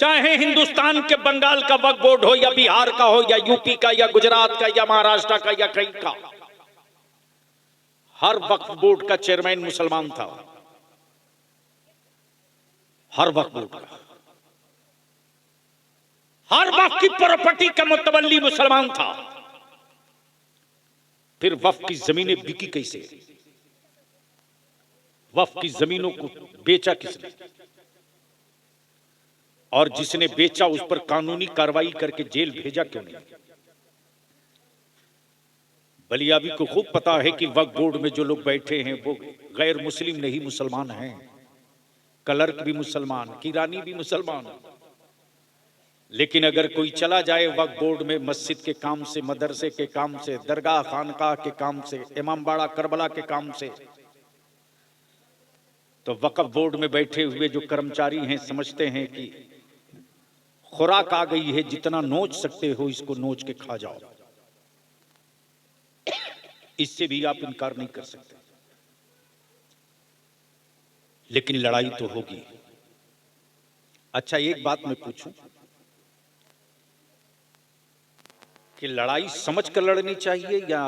चाहे हिंदुस्तान के बंगाल का वक्फ बोर्ड हो या बिहार का हो या यूपी का या गुजरात का या महाराष्ट्र का या कहीं का, हर वक्फ बोर्ड का चेयरमैन मुसलमान था। हर वक्फ बोर्ड का, हर वक्फ की प्रॉपर्टी का मुतवल्ली मुसलमान था। फिर वक्फ की जमीनें बिकी कैसे? वक्फ की जमीनों को बेचा किसने? और जिसने बेचा उस पर कानूनी कार्रवाई करके जेल भेजा क्यों नहीं? बलियाबी को खूब पता है कि वक्फ बोर्ड में जो लोग बैठे हैं वो गैर मुस्लिम नहीं मुसलमान हैं। क्लर्क भी मुसलमान, किरानी भी मुसलमान। लेकिन अगर कोई चला जाए वक्फ बोर्ड में मस्जिद के काम से, मदरसे के काम से, दरगाह खानकाह के काम से, इमामबाड़ा करबला के काम से, तो वक्फ बोर्ड में बैठे हुए जो कर्मचारी हैं समझते हैं कि खुराक आ गई है, जितना नोच सकते हो इसको नोच के खा जाओ। इससे भी आप इनकार नहीं कर सकते। लेकिन लड़ाई तो होगी। अच्छा, एक बात मैं पूछूं कि लड़ाई समझ कर लड़नी चाहिए या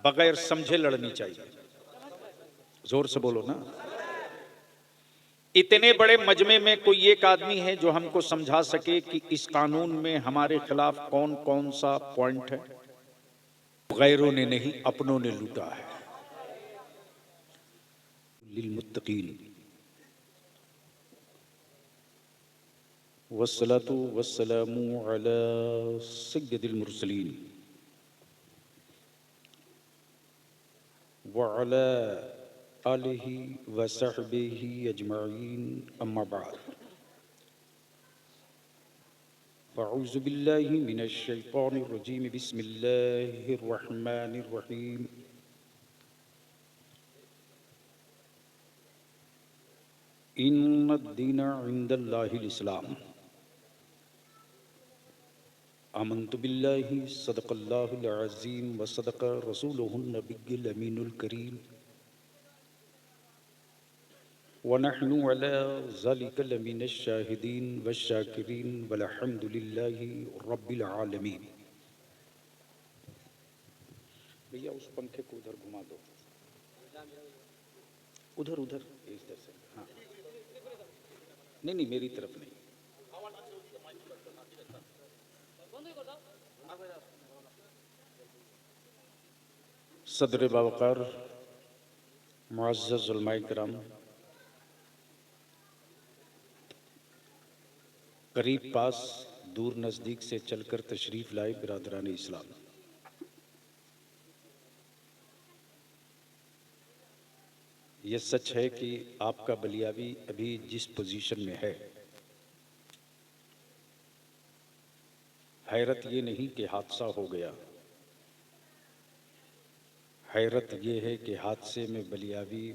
बगैर समझे लड़नी चाहिए? जोर से बोलो ना। इतने बड़े मजमे में कोई एक आदमी है जो हमको समझा सके कि इस कानून में हमारे खिलाफ कौन कौन सा पॉइंट है? गैरों ने नहीं, अपनों ने लूटा है। लिलमुत्तकीन वस्सलातु वस्सलामु अला सय्यदिल मुरसलीन व अला आलिहि व सहबिहि अजमईन, अम्मा बाद। फ़अऊज़ु बिल्लाहि मिनश शैतानिर रजीम, बिस्मिल्लाहिर रहमानिर रहीम। इन्नद्दीना इंदल्लाहिल इस्लाम। आमन्तु बिल्लाहि सदक़ल्लाहुल अज़ीम व सदक़ रसूलुहुन नबिय्युल अमीनुल करीम व नहनु अला ज़ालिका लमिनश शाहिदीन वश्शाकिरीन वल्हम्दुलिल्लाहि रब्बिल आलमीन। भैया उस पंखे को उधर घुमा दो, उधर उधर इधर से। हाँ, नहीं नहीं, मेरी तरफ नहीं। सदर बावकार मुअज़्ज़ज़ उलमाए किराम, करीब पास दूर नज़दीक से चलकर तशरीफ़ लाए बिरादरान इस्लाम, ये सच है कि आपका बलियावी अभी जिस पोजीशन में है, हैरत ये नहीं कि हादसा हो गया, हैरत ये है कि हादसे में बलियावी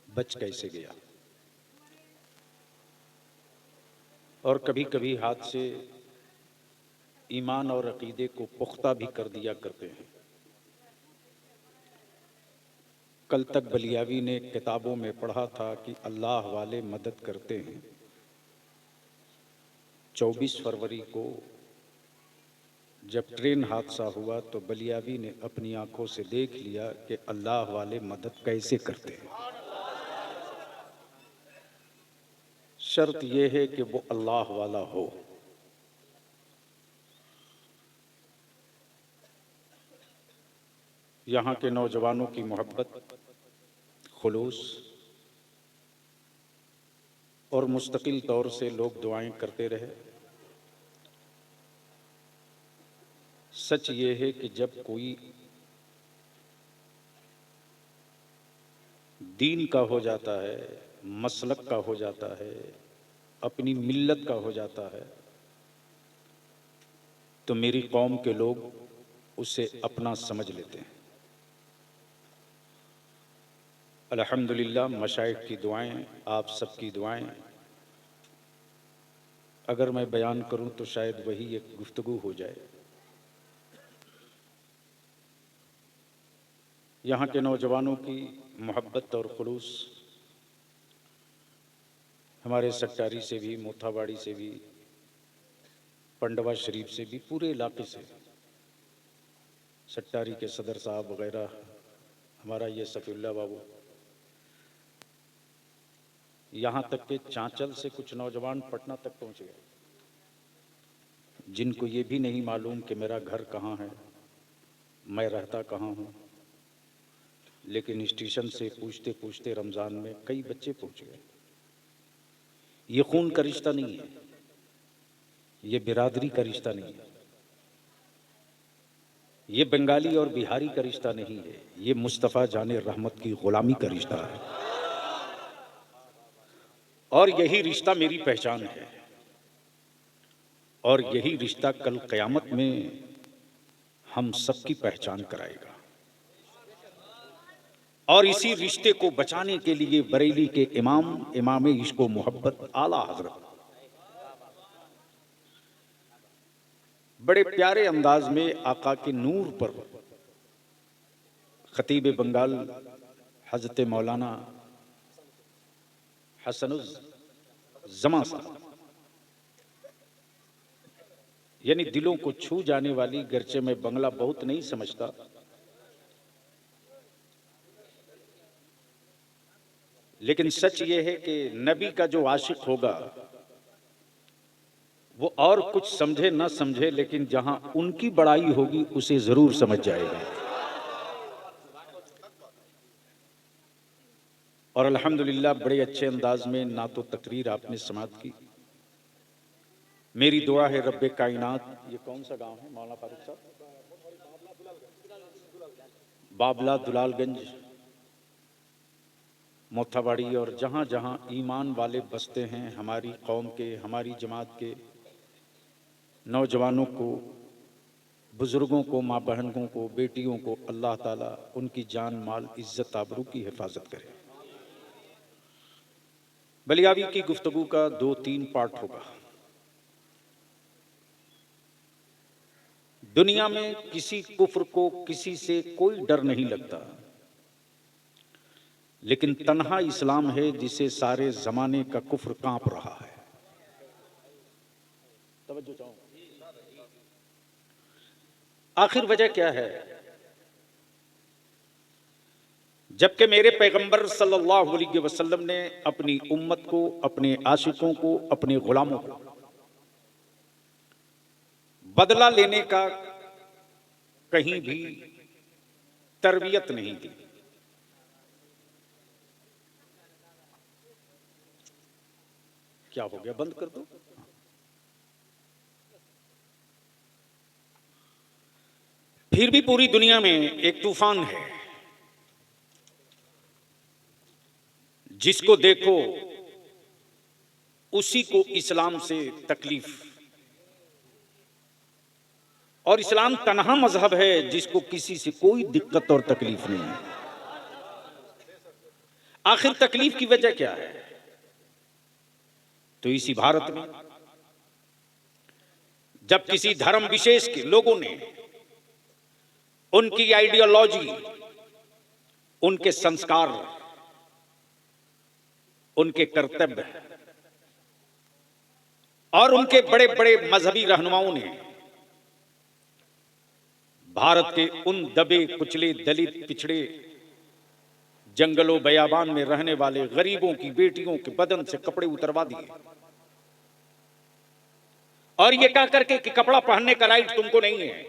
बच कैसे गया। और कभी कभी हादसे ईमान और अकीदे को पुख्ता भी कर दिया करते हैं। कल तक बलियावी ने किताबों में पढ़ा था कि अल्लाह वाले मदद करते हैं। 24 फरवरी को जब ट्रेन हादसा हुआ तो बलियावी ने अपनी आंखों से देख लिया कि अल्लाह वाले मदद कैसे करते हैं। शर्त यह है कि वो अल्लाह वाला हो। यहाँ के नौजवानों की मोहब्बत, खुलूस और मुस्तकिल तौर से लोग दुआएं करते रहे। सच ये है कि जब कोई दीन का हो जाता है, मसलक का हो जाता है, अपनी मिल्लत का हो जाता है, तो मेरी कौम के लोग उसे अपना समझ लेते हैं। अल्हम्दुलिल्लाह, मशाइख की दुआएं, आप सबकी दुआएं, अगर मैं बयान करूं तो शायद वही एक गुफ्तगू हो जाए। यहाँ के नौजवानों की मोहब्बत और खुलूस हमारे सट्टारी से भी, मोथाबाड़ी से भी, पंडवा शरीफ से भी, पूरे इलाके से सट्टारी के सदर साहब वगैरह, हमारा ये सफीउल्लाह बाबू, यहाँ तक के चांचल से कुछ नौजवान पटना तक पहुँच गए, जिनको ये भी नहीं मालूम कि मेरा घर कहाँ है, मैं रहता कहाँ हूँ, लेकिन स्टेशन से पूछते पूछते रमज़ान में कई बच्चे पहुँच गए। ये खून का रिश्ता नहीं है, ये बिरादरी का रिश्ता नहीं है, ये बंगाली और बिहारी का रिश्ता नहीं है, ये मुस्तफ़ा जाने रहमत की गुलामी का रिश्ता है। और यही रिश्ता मेरी पहचान है, और यही रिश्ता कल क़यामत में हम सबकी पहचान कराएगा। और इसी रिश्ते को बचाने के लिए बरेली के इमाम इश्क़ व मोहब्बत आला हज़रत बड़े प्यारे अंदाज में आका के नूर पर खतीब बंगाल हज़रत मौलाना हसनुज़्ज़मा साहब, यानी दिलों को छू जाने वाली, गर्चे में बंगला बहुत नहीं समझता, लेकिन सच ये है कि नबी का जो आशिक होगा वो और कुछ समझे ना समझे, लेकिन जहां उनकी बड़ाई होगी उसे जरूर समझ जाएगा। और अल्हम्दुलिल्लाह बड़े अच्छे अंदाज में ना तो तकरीर आपने समाप्त की। मेरी दुआ है रब्बे कायनात, ये कौन सा गांव है मौलाना फारूक साहब? बाबला, दुलालगंज, मोथाबाड़ी, और जहां जहां ईमान वाले बसते हैं हमारी कौम के, हमारी जमात के नौजवानों को, बुजुर्गों को, माँ बहनों को, बेटियों को अल्लाह ताला उनकी जान माल इज्जत आबरू की हिफाजत करे। बलियावी की गुफ्तगू का 2-3 पार्ट होगा। दुनिया में किसी कुफ्र को किसी से कोई डर नहीं लगता, लेकिन तन्हा इस्लाम है जिसे सारे जमाने का कुफ्र कांप रहा है। तवज्जो चाहो। आखिर वजह क्या है? जबकि मेरे पैगंबर सल्लल्लाहु अलैहि वसल्लम ने अपनी उम्मत को, अपने आशिकों को, अपने गुलामों को बदला लेने का कहीं भी तरबियत नहीं दी। क्या हो गया? बंद कर दो। फिर भी पूरी दुनिया में एक तूफान है, जिसको देखो उसी को इस्लाम से तकलीफ। और इस्लाम तन्हा मजहब है जिसको किसी से कोई दिक्कत और तकलीफ नहीं है। आखिर तकलीफ की वजह क्या है? तो इसी भारत में जब किसी धर्म विशेष के लोगों ने उनकी आइडियोलॉजी, उनके संस्कार, उनके कर्तव्य और उनके बड़े बड़े मजहबी रहनुमाओं ने भारत के उन दबे कुचले, दलित, पिछड़े, जंगलों बयाबान में रहने वाले गरीबों की बेटियों के बदन से कपड़े उतरवा दिए, और ये कह करके कि कपड़ा पहनने का राइट तुमको नहीं है।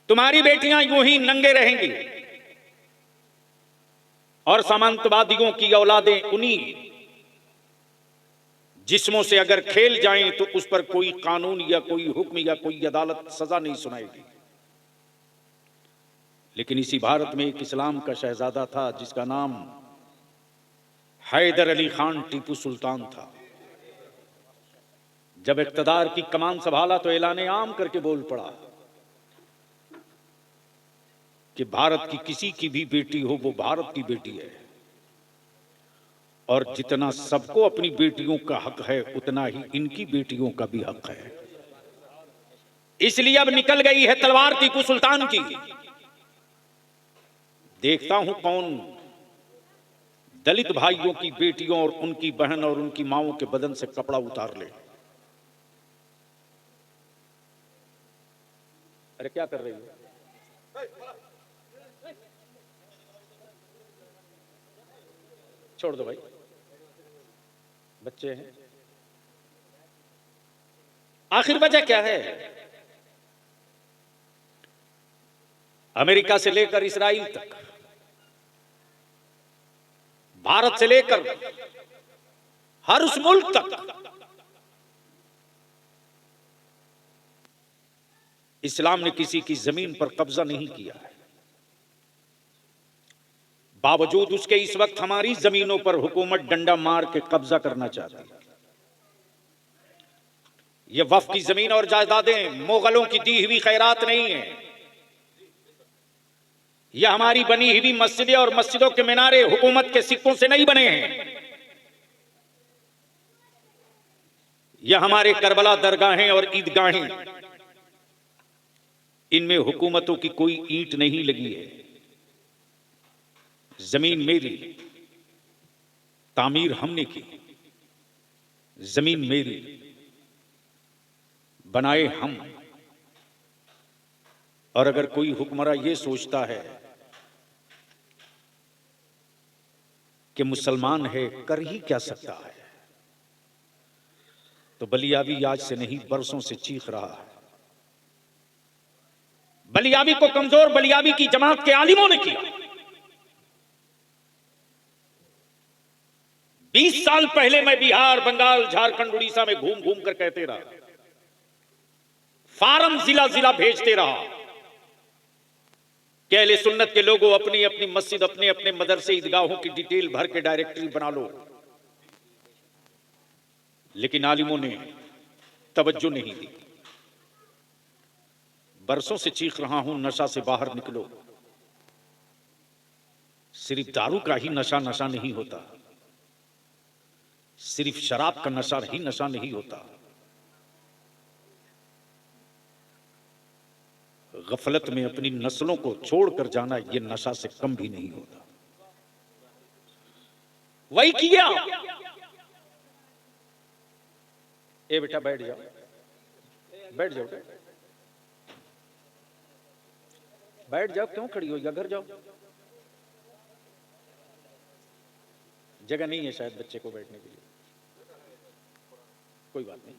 तुम्हारी बेटियां यूं ही नंगे रहेंगी, और सामंतवादियों की औलादें उन्हीं जिस्मों से अगर खेल जाएं तो उस पर कोई कानून या कोई हुक्म या कोई अदालत सजा नहीं सुनाएगी। लेकिन इसी भारत में एक इस्लाम का शहजादा था जिसका नाम हैदर अली खान टीपू सुल्तान था। जब इक्तदार की कमान संभाला तो ऐलान आम करके बोल पड़ा कि भारत की किसी की भी बेटी हो वो भारत की बेटी है, और जितना सबको अपनी बेटियों का हक है उतना ही इनकी बेटियों का भी हक है। इसलिए अब निकल गई है तलवार टीपू सुल्तान की। देखता हूं कौन दलित भाइयों की बेटियों और उनकी बहन और उनकी माओं के बदन से कपड़ा उतार ले। अरे क्या कर रही है? छोड़ दो भाई, बच्चे हैं। आखिर वजह क्या है? अमेरिका से लेकर इस्राइल तक, भारत से लेकर हर उस मुल्क तक इस्लाम ने किसी की जमीन पर कब्जा नहीं किया है। बावजूद उसके इस वक्त हमारी जमीनों पर हुकूमत डंडा मार के कब्जा करना चाहती है। ये वक्फ की जमीन और जायदादें मुगलों की दी हुई खैरात नहीं है। यह हमारी बनी हुई मस्जिदें और मस्जिदों के मीनारे हुकूमत के सिक्कों से नहीं बने हैं। यह हमारे करबला दरगाहें और ईदगाहें, इनमें हुकूमतों की कोई ईंट नहीं लगी है। जमीन मेरी, तामीर हमने की। जमीन मेरी, बनाए हम। और अगर कोई हुक्मरान ये सोचता है कि मुसलमान है, कर ही क्या सकता है, तो बलियाबी आज से नहीं बरसों से चीख रहा है। बलियाबी को कमजोर बलियाबी की जमात के आलिमों ने किया। 20 साल पहले मैं बिहार, बंगाल, झारखंड, उड़ीसा में घूम घूम कर कहते रहा, फार्म जिला जिला भेजते रहा कि अहले सुन्नत के लोगों अपनी अपनी मस्जिद, अपने अपने मदरसे, ईदगाहों की डिटेल भर के डायरेक्टरी बना लो। लेकिन आलिमों ने तवज्जो नहीं दी। बरसों से चीख रहा हूं, नशा से बाहर निकलो। सिर्फ दारू का ही नशा नशा नहीं होता, सिर्फ शराब का नशा ही नशा नहीं होता। गफलत में अपनी नस्लों को छोड़कर जाना यह नशा से कम भी नहीं होता। वही किया। ए बेटा बैठ जाओ, बैठ जाओ, बैठ जाओ। क्यों खड़ी हो? या घर जाओ, जगह नहीं है शायद बच्चे को बैठने के लिए। कोई बात नहीं।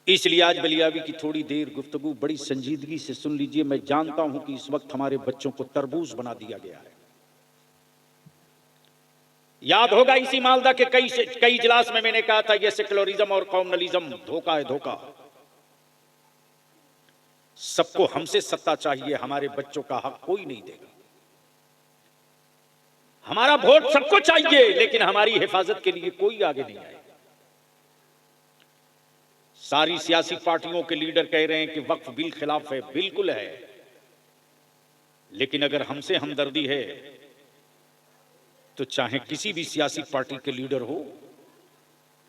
इसलिए आज बलियाबी की थोड़ी देर गुफ्तगू बड़ी संजीदगी से सुन लीजिए। मैं जानता हूं कि इस वक्त हमारे बच्चों को तरबूज बना दिया गया है। याद होगा इसी मालदा के कई इजलास में मैंने कहा था यह सेकुलरिज्म और कॉम्युनलिज्म धोखा है, धोखा। सबको हमसे सत्ता चाहिए, हमारे बच्चों का हक कोई नहीं देगा। हमारा वोट सबको चाहिए, लेकिन हमारी हिफाजत के लिए कोई आगे नहीं आए। सारी सियासी पार्टियों के लीडर कह रहे हैं कि वक्फ बिल खिलाफ है। बिल्कुल है, लेकिन अगर हमसे हमदर्दी है तो चाहे किसी भी सियासी पार्टी के लीडर हो,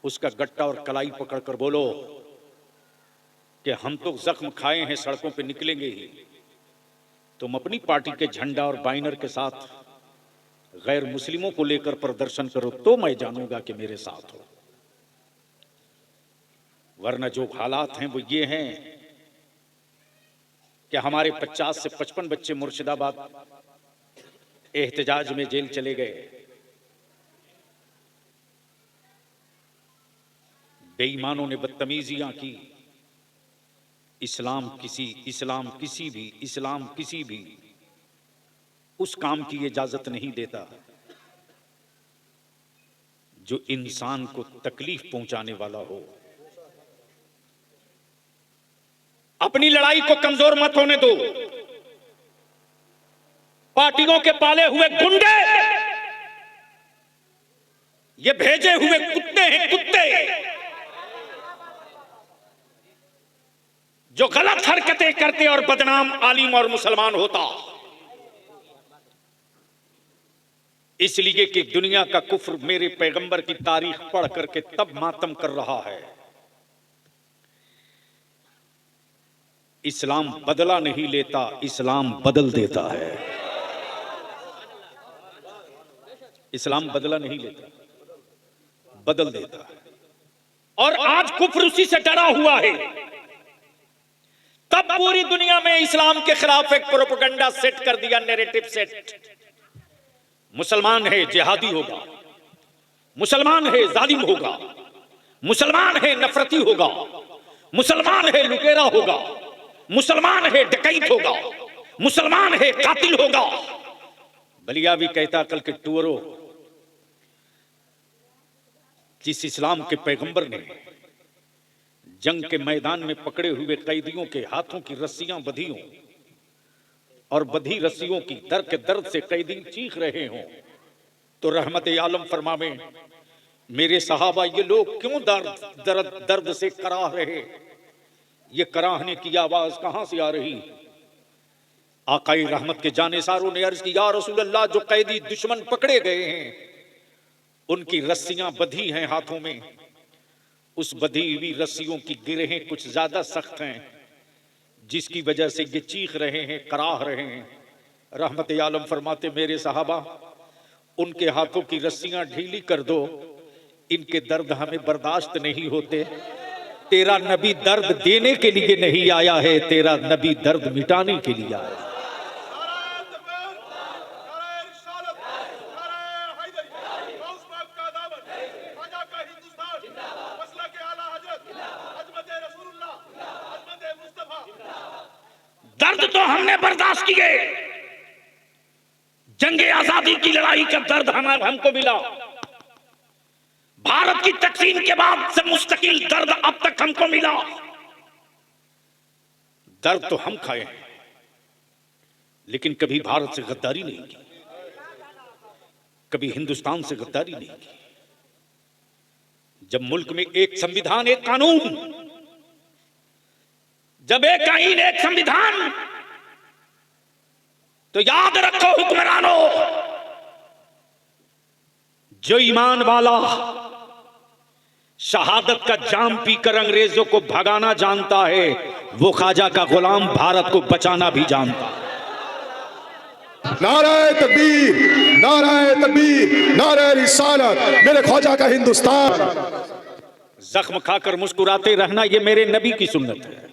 उसका गट्टा और कलाई पकड़कर बोलो कि हम तो जख्म खाए हैं, सड़कों पे निकलेंगे ही। तुम अपनी पार्टी के झंडा और बैनर के साथ गैर मुस्लिमों को लेकर प्रदर्शन करो तो मैं जानूंगा कि मेरे साथ हो। वरना जो हालात हैं वो ये हैं कि हमारे 50 से 55 बच्चे मुर्शिदाबाद एहतजाज में जेल चले गए। बेईमानों ने बदतमीजियां की। इस्लाम किसी भी उस काम की इजाजत नहीं देता जो इंसान को तकलीफ पहुंचाने वाला हो। अपनी लड़ाई को कमजोर मत होने दो। पार्टियों के पाले हुए गुंडे, ये भेजे हुए कुत्ते हैं, कुत्ते जो गलत हरकतें करते और बदनाम आलिम और मुसलमान होता। इसलिए कि दुनिया का कुफ्र मेरे पैगंबर की तारीख पढ़ करके तब मातम कर रहा है इस्लाम बदला नहीं लेता, इस्लाम बदल देता है। इस्लाम बदला नहीं लेता, बदल देता है। और आज कुफ्र उसी से डरा हुआ है। तब पूरी दुनिया में इस्लाम के खिलाफ एक प्रोपेगेंडा सेट कर दिया, नैरेटिव सेट। मुसलमान है जिहादी होगा, मुसलमान है जालिम होगा, मुसलमान है नफरती होगा, मुसलमान है लुटेरा होगा, मुसलमान है डकैत होगा, मुसलमान है कातिल होगा। बलियावी कहता कल के टूरो, जिस इस्लाम के पैगंबर ने जंग के मैदान में पकड़े हुए कैदियों के हाथों की रस्सियां बंधी हों और बंधी रस्सियों की दर्द के दर्द से कैदी चीख रहे हों, तो रहमत आलम फरमावे, मेरे सहाबा ये लोग क्यों दर्द से कराह रहे? ये कराहने की आवाज कहां से आ रही? आकाई रहमत के जानेसारों ने अर्ज की, या रसूल अल्लाह, जो कैदी दुश्मन पकड़े गए हैं उनकी रस्सियां बंधी हैं हाथों में, उस बंधी हुई रस्सियों की गिरहें कुछ ज्यादा सख्त हैं, जिसकी वजह से ये चीख रहे हैं, कराह रहे हैं। रहमत आलम फरमाते, मेरे सहाबा, उनके हाथों की रस्सियां ढीली कर दो, इनके दर्द हमें बर्दाश्त नहीं होते। तेरा नबी दर्द देने के लिए नहीं आया है, तेरा नबी दर्द मिटाने के लिए आया है। दर्द तो हमने बर्दाश्त किए, जंगे आजादी की लड़ाई का दर्द हमको मिला, भारत की तकसीम के बाद से मुस्तकिल दर्द अब तक हमको मिला। दर्द तो हम खाए हैं, लेकिन कभी भारत से गद्दारी नहीं की, कभी हिंदुस्तान से गद्दारी नहीं की। जब मुल्क में एक संविधान, एक कानून, जब एक आईन, एक संविधान, तो याद रखो हुक्मरानों, जो ईमान वाला शहादत का जाम पीकर अंग्रेजों को भगाना जानता है, वो ख्वाजा का गुलाम भारत को बचाना भी जानता है। नाराए तकबीर, नाराए तकबीर, नाराए रिसालत, मेरे ख्वाजा का हिंदुस्तान। जख्म खाकर मुस्कुराते रहना, ये मेरे नबी की सुन्नत है।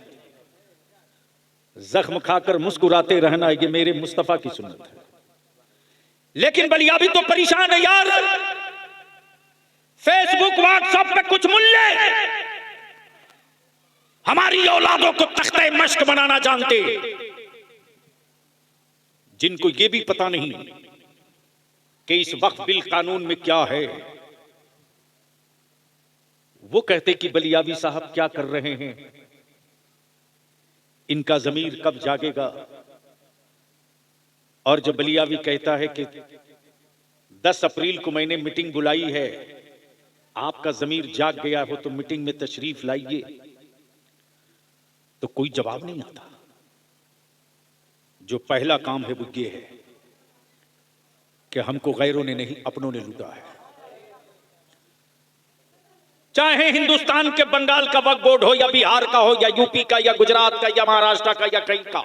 जख्म खाकर मुस्कुराते रहना, ये मेरे मुस्तफा की सुन्नत है। लेकिन बलियाबी तो परेशान है यार। फेसबुक व्हाट्सएप पे कुछ मुल्ले हमारी औलादों को तख्ते मश्क बनाना जानते, जिनको ये भी पता नहीं कि इस वक्त बिल कानून में क्या है। वो कहते कि बलियाबी साहब क्या कर रहे हैं, इनका जमीर कब जागेगा। और जब बलियावी कहता है कि 10 अप्रैल को मैंने मीटिंग बुलाई है, आपका जमीर जाग गया हो तो मीटिंग में तशरीफ लाइए, तो कोई जवाब नहीं आता। जो पहला काम है वो ये है कि हमको गैरों ने नहीं, अपनों ने लूटा है। चाहे हिंदुस्तान के बंगाल का वक्फ बोर्ड हो, या बिहार का हो, या यूपी का, या गुजरात का, या महाराष्ट्र का, या कहीं का,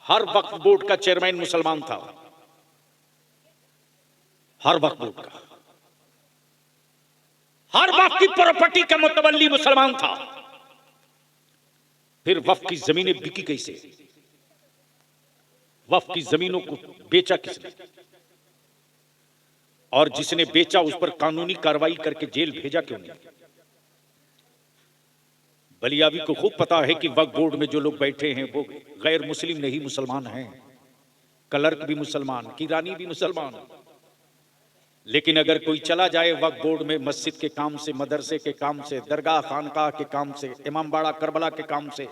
हर वक्फ बोर्ड का चेयरमैन मुसलमान था। हर वक्फ बोर्ड का, हर वक्फ की प्रॉपर्टी का मुतवल्ली मुसलमान था। फिर वक्फ की जमीनें बिकी कैसे? वक्फ की जमीनों को बेचा किसने? और जिसने बेचा उस पर कानूनी कार्रवाई करके जेल भेजा क्यों नहीं? बलियावी को खूब पता है कि वक्फ बोर्ड में जो लोग बैठे हैं वो गैर मुस्लिम नहीं, मुसलमान हैं। क्लर्क भी मुसलमान, किरानी भी मुसलमान। लेकिन अगर कोई चला जाए वक्फ बोर्ड में मस्जिद के काम से, मदरसे के काम से, दरगाह खानकाह के काम से, इमामबाड़ा करबला के काम से,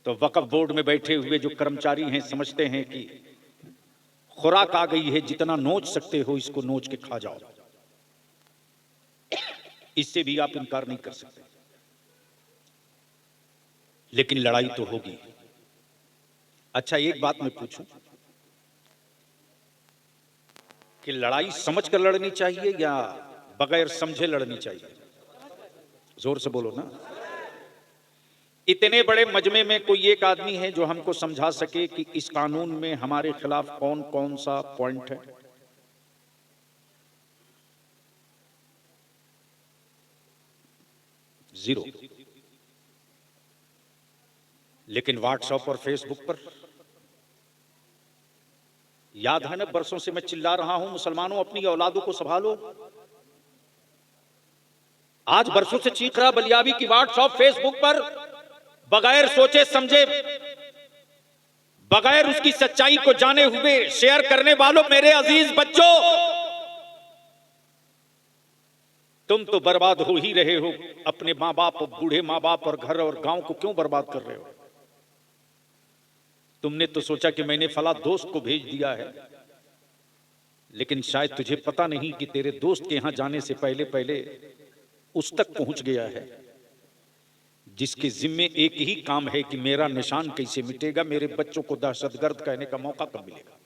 तो वक्फ बोर्ड में बैठे हुए जो कर्मचारी हैं समझते हैं कि खुराक आ गई है, जितना नोच सकते हो इसको नोच के खा जाओ। इससे भी आप इनकार नहीं कर सकते। लेकिन लड़ाई तो होगी। अच्छा, एक बात मैं पूछूं कि लड़ाई समझ कर लड़नी चाहिए या बगैर समझे लड़नी चाहिए? जोर से बोलो ना। इतने बड़े मजमे में कोई एक आदमी है जो हमको समझा सके कि इस कानून में हमारे खिलाफ कौन कौन सा पॉइंट है? जीरो। लेकिन व्हाट्सएप और फेसबुक पर, याद है ना, बरसों से मैं चिल्ला रहा हूं, मुसलमानों अपनी औलादों को संभालो। आज बरसों से चीख रहा बलियाबी की व्हाट्सएप फेसबुक पर बगैर सोचे समझे, बगैर उसकी सच्चाई को जाने हुए शेयर करने वालों, मेरे अजीज बच्चों, तुम तो बर्बाद हो ही रहे हो। अपने माँ बाप, बूढ़े माँ बाप और घर और गांव को क्यों बर्बाद कर रहे हो? तुमने तो सोचा कि मैंने फला दोस्त को भेज दिया है, लेकिन शायद तुझे पता नहीं कि तेरे दोस्त के यहां जाने से पहले पहले उस तक पहुंच गया है जिसके जिम्मे एक ही काम है कि मेरा निशान कैसे मिटेगा, मेरे बच्चों को दहशतगर्द कहने का मौका कब मिलेगा।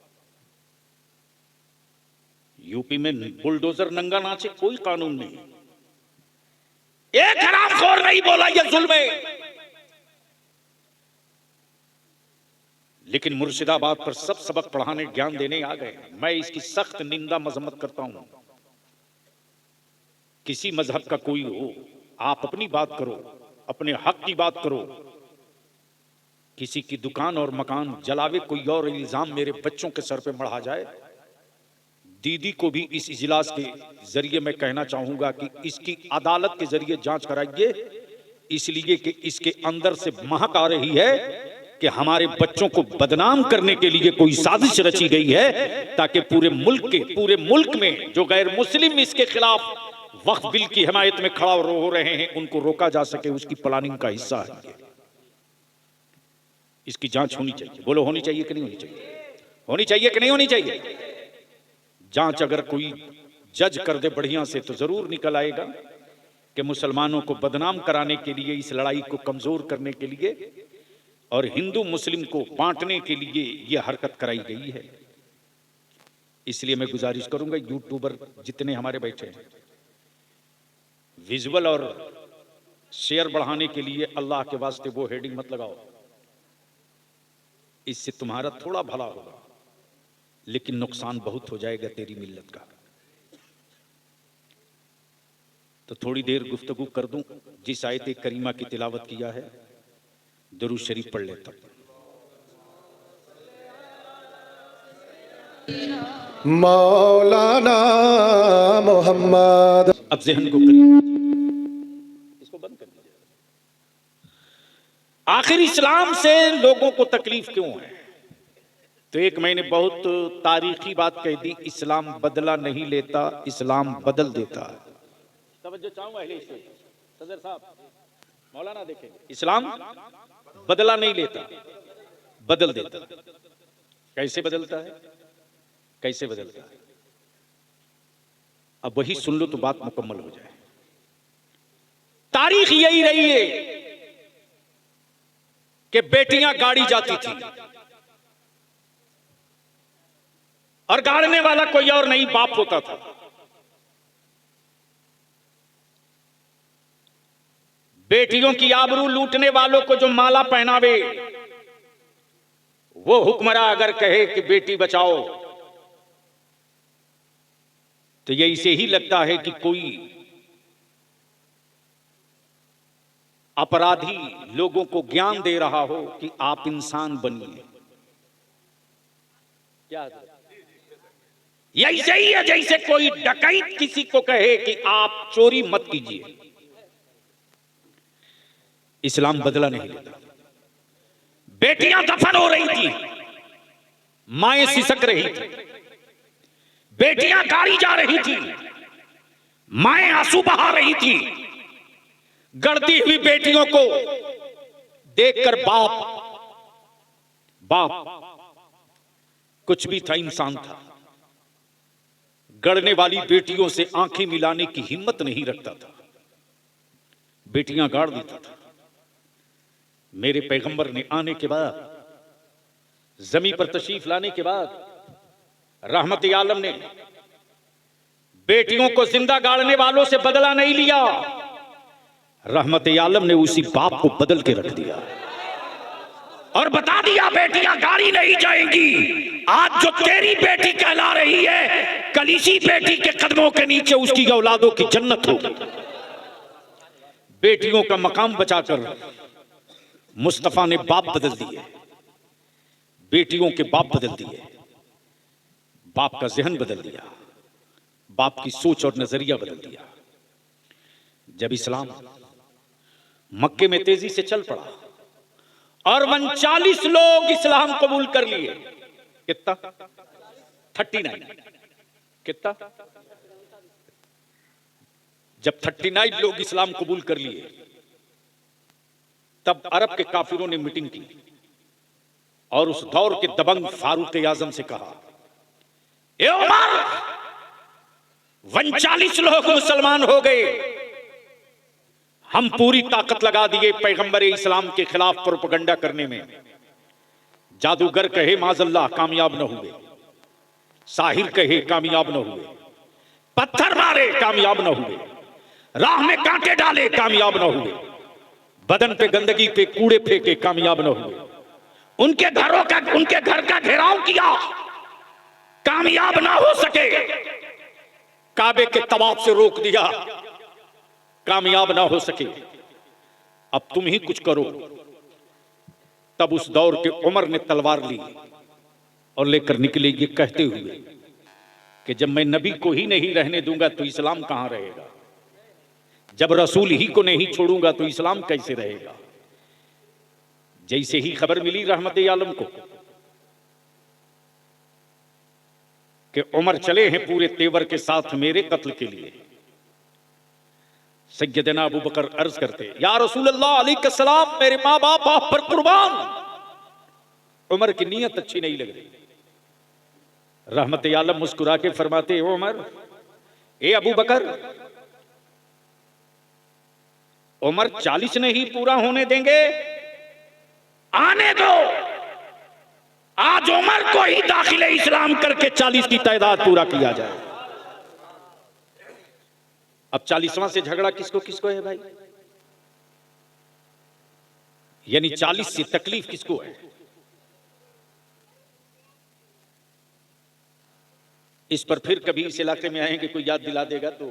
यूपी में बुलडोजर नंगा नाचे, कोई कानून नहीं, एक हरामखोर नहीं बोला यह जुल्म है। लेकिन मुर्शिदाबाद पर सब सबक पढ़ाने, ज्ञान देने आ गए। मैं इसकी सख्त निंदा मजम्मत करता हूं। किसी मजहब का कोई हो, आप अपनी बात करो, अपने हक की बात करो। किसी की दुकान और मकान जलावे कोई और इल्जाम मेरे बच्चों के सर पे मढ़ा जाए, दीदी को भी इस इजलास के जरिए मैं कहना चाहूंगा कि इसकी अदालत के जरिए जांच कराइए, इसलिए कि इसके अंदर से महक आ रही है कि हमारे बच्चों को बदनाम करने के लिए कोई साजिश रची गई है, ताकि पूरे मुल्क में जो गैर मुस्लिम इसके खिलाफ वक्फ बिल की हिमायत में खड़ा हो रहे हैं, उनको रोका जा सके। उसकी प्लानिंग का हिस्सा है। इसकी जांच होनी चाहिए। बोलो, होनी चाहिए कि नहीं होनी चाहिए? होनी चाहिए कि नहीं होनी चाहिए? जांच अगर कोई जज कर दे बढ़िया से तो जरूर निकल आएगा कि मुसलमानों को बदनाम कराने के लिए, इस लड़ाई को कमजोर करने के लिए और हिंदू मुस्लिम को बांटने के लिए यह हरकत कराई गई है। इसलिए मैं गुजारिश करूंगा, यूट्यूबर जितने हमारे बैठे हैं, विजुअल और शेयर बढ़ाने के लिए अल्लाह के वास्ते वो हेडिंग मत लगाओ। इससे तुम्हारा थोड़ा भला होगा, लेकिन नुकसान बहुत हो जाएगा तेरी मिल्लत का। तो थोड़ी देर गुफ्तगू कर दूं। जिस आयत करीमा की तिलावत किया है, दुरूद शरीफ पढ़ लेता हूं। मौलाना मोहम्मद। अब ज़हन को करीब, इसको बंद कर दीजिए। आखिर इस्लाम से लोगों को तकलीफ क्यों है? तो एक मैंने बहुत तारीखी बात कह दी, इस्लाम बदला नहीं लेता, इस्लाम बदल देता है। तवज्जो चाहूंगा सदर साहब, मौलाना देखें, इस्लाम बदला नहीं लेता, बदल देता। कैसे बदलता है? कैसे बदलता है? अब वही सुन लो तो बात मुकम्मल हो जाए। तारीख यही रही है कि बेटियां गाड़ी जाती थी और गाड़ने वाला कोई और नहीं, बाप होता था। बेटियों की आबरू लूटने वालों को जो माला पहनावे, वो हुक्मरान अगर कहे कि बेटी बचाओ, तो ये इसे ही लगता है कि कोई अपराधी लोगों को ज्ञान दे रहा हो कि आप इंसान बनिए। क्या ऐसे ही है जैसे कोई डकैत किसी को कहे कि आप चोरी मत कीजिए। इस्लाम बदला नहीं लेता। बेटियां दफन हो रही थी, माएं सिसक रही थी, बेटियां गाड़ी जा रही थी, माएं आंसू बहा रही थी। गड़ती हुई बेटियों को देखकर बाप कुछ भी था, इंसान था, गड़ने वाली बेटियों से आंखें मिलाने की हिम्मत नहीं रखता था, बेटियां गाड़ देता था। मेरे पैगंबर ने आने के बाद, जमीन पर तशरीफ लाने के बाद, रहमत आलम ने बेटियों को जिंदा गाड़ने वालों से बदला नहीं लिया। रहमत आलम ने उसी बाप को बदल के रख दिया और बता दिया बेटियां गाड़ी नहीं जाएंगी। आज जो तेरी बेटी कहला रही है, कल इसी बेटी के कदमों के नीचे उसकी औलादों की जन्नत होगी। बेटियों का मकाम बचाकर मुस्तफा ने बाप बदल दिए, बेटियों के बाप बदल दिए, बाप का जहन बदल दिया, बाप की सोच और नजरिया बदल दिया। जब इस्लाम मक्के में तेजी से चल पड़ा और 39 लोग इस्लाम कबूल कर लिए। कितना? 39। कितना? जब 39 लोग इस्लाम कबूल कर लिए, तब अरब के काफिरों ने मीटिंग की और उस दौर के दबंग फारूक आजम से कहा, ए उमर, 39 लोग मुसलमान हो गए, हम पूरी ताकत लगा दिए पैगंबर इस्लाम के खिलाफ प्रोपेगेंडा करने में। जादूगर कहे माजल्लाह कामयाब न हुए, साहिर कहे कामयाब न हुए, पत्थर मारे कामयाब न हुए, राह में कांटे डाले कामयाब न हुए, बदन पे गंदगी पे कूड़े फेंके कामयाब न हुए, उनके घर का घेराव किया कामयाब ना हो सके, काबे के तवाफ से रोक दिया कामयाब ना हो सके, अब तुम ही कुछ करो। तब उस दौर के उमर ने तलवार ली और लेकर निकले ये कहते हुए कि जब मैं नबी को ही नहीं रहने दूंगा तो इस्लाम कहां रहेगा, जब रसूल ही को नहीं छोड़ूंगा तो इस्लाम कैसे रहेगा। जैसे ही खबर मिली रहमत आलम को कि उमर चले हैं पूरे तेवर के साथ मेरे कत्ल के लिए, सैयदना अबू बकर अर्ज करते, या रसूल अल्लाह अलैहिस्सलाम, मेरे माँ बाप आप पर कुर्बान। उमर की नीयत अच्छी नहीं लग रही। रहमत आलम मुस्कुरा के फरमाते, उमर, ए अबू बकर, उमर 40 नहीं पूरा होने देंगे, आने दो। आज उमर को ही दाखिले इस्लाम करके 40 की तादाद पूरा किया जाए। अब 40वां से झगड़ा किसको किसको है भाई? यानी 40 से तकलीफ किसको है? इस पर फिर कभी इस इलाके में आएंगे, कोई याद दिला देगा तो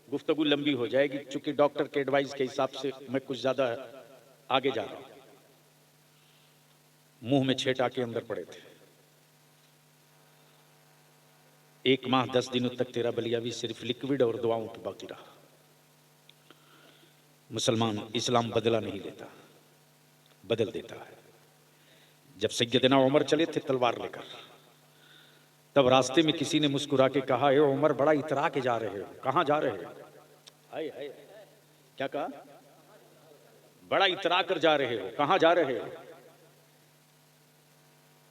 गुफ्तगू लंबी हो जाएगी, चूंकि डॉक्टर के एडवाइस के हिसाब से मैं कुछ ज्यादा आगे जा रहा हूं। मुंह में छेट आके अंदर पड़े थे। 1 माह 10 दिनों तक तेरा बलियावी सिर्फ लिक्विड और दुआओं पर बाकी रहा। मुसलमान इस्लाम बदला नहीं लेता, बदल देता है। जब सैयदना उमर चले थे तलवार लेकर, तब रास्ते में किसी ने मुस्कुरा के कहा, ए उमर, बड़ा इतरा के जा रहे हो, कहां जा रहे हो? हाय हाय, क्या कहा? बड़ा इतरा कर जा रहे हो, कहां जा रहे हो?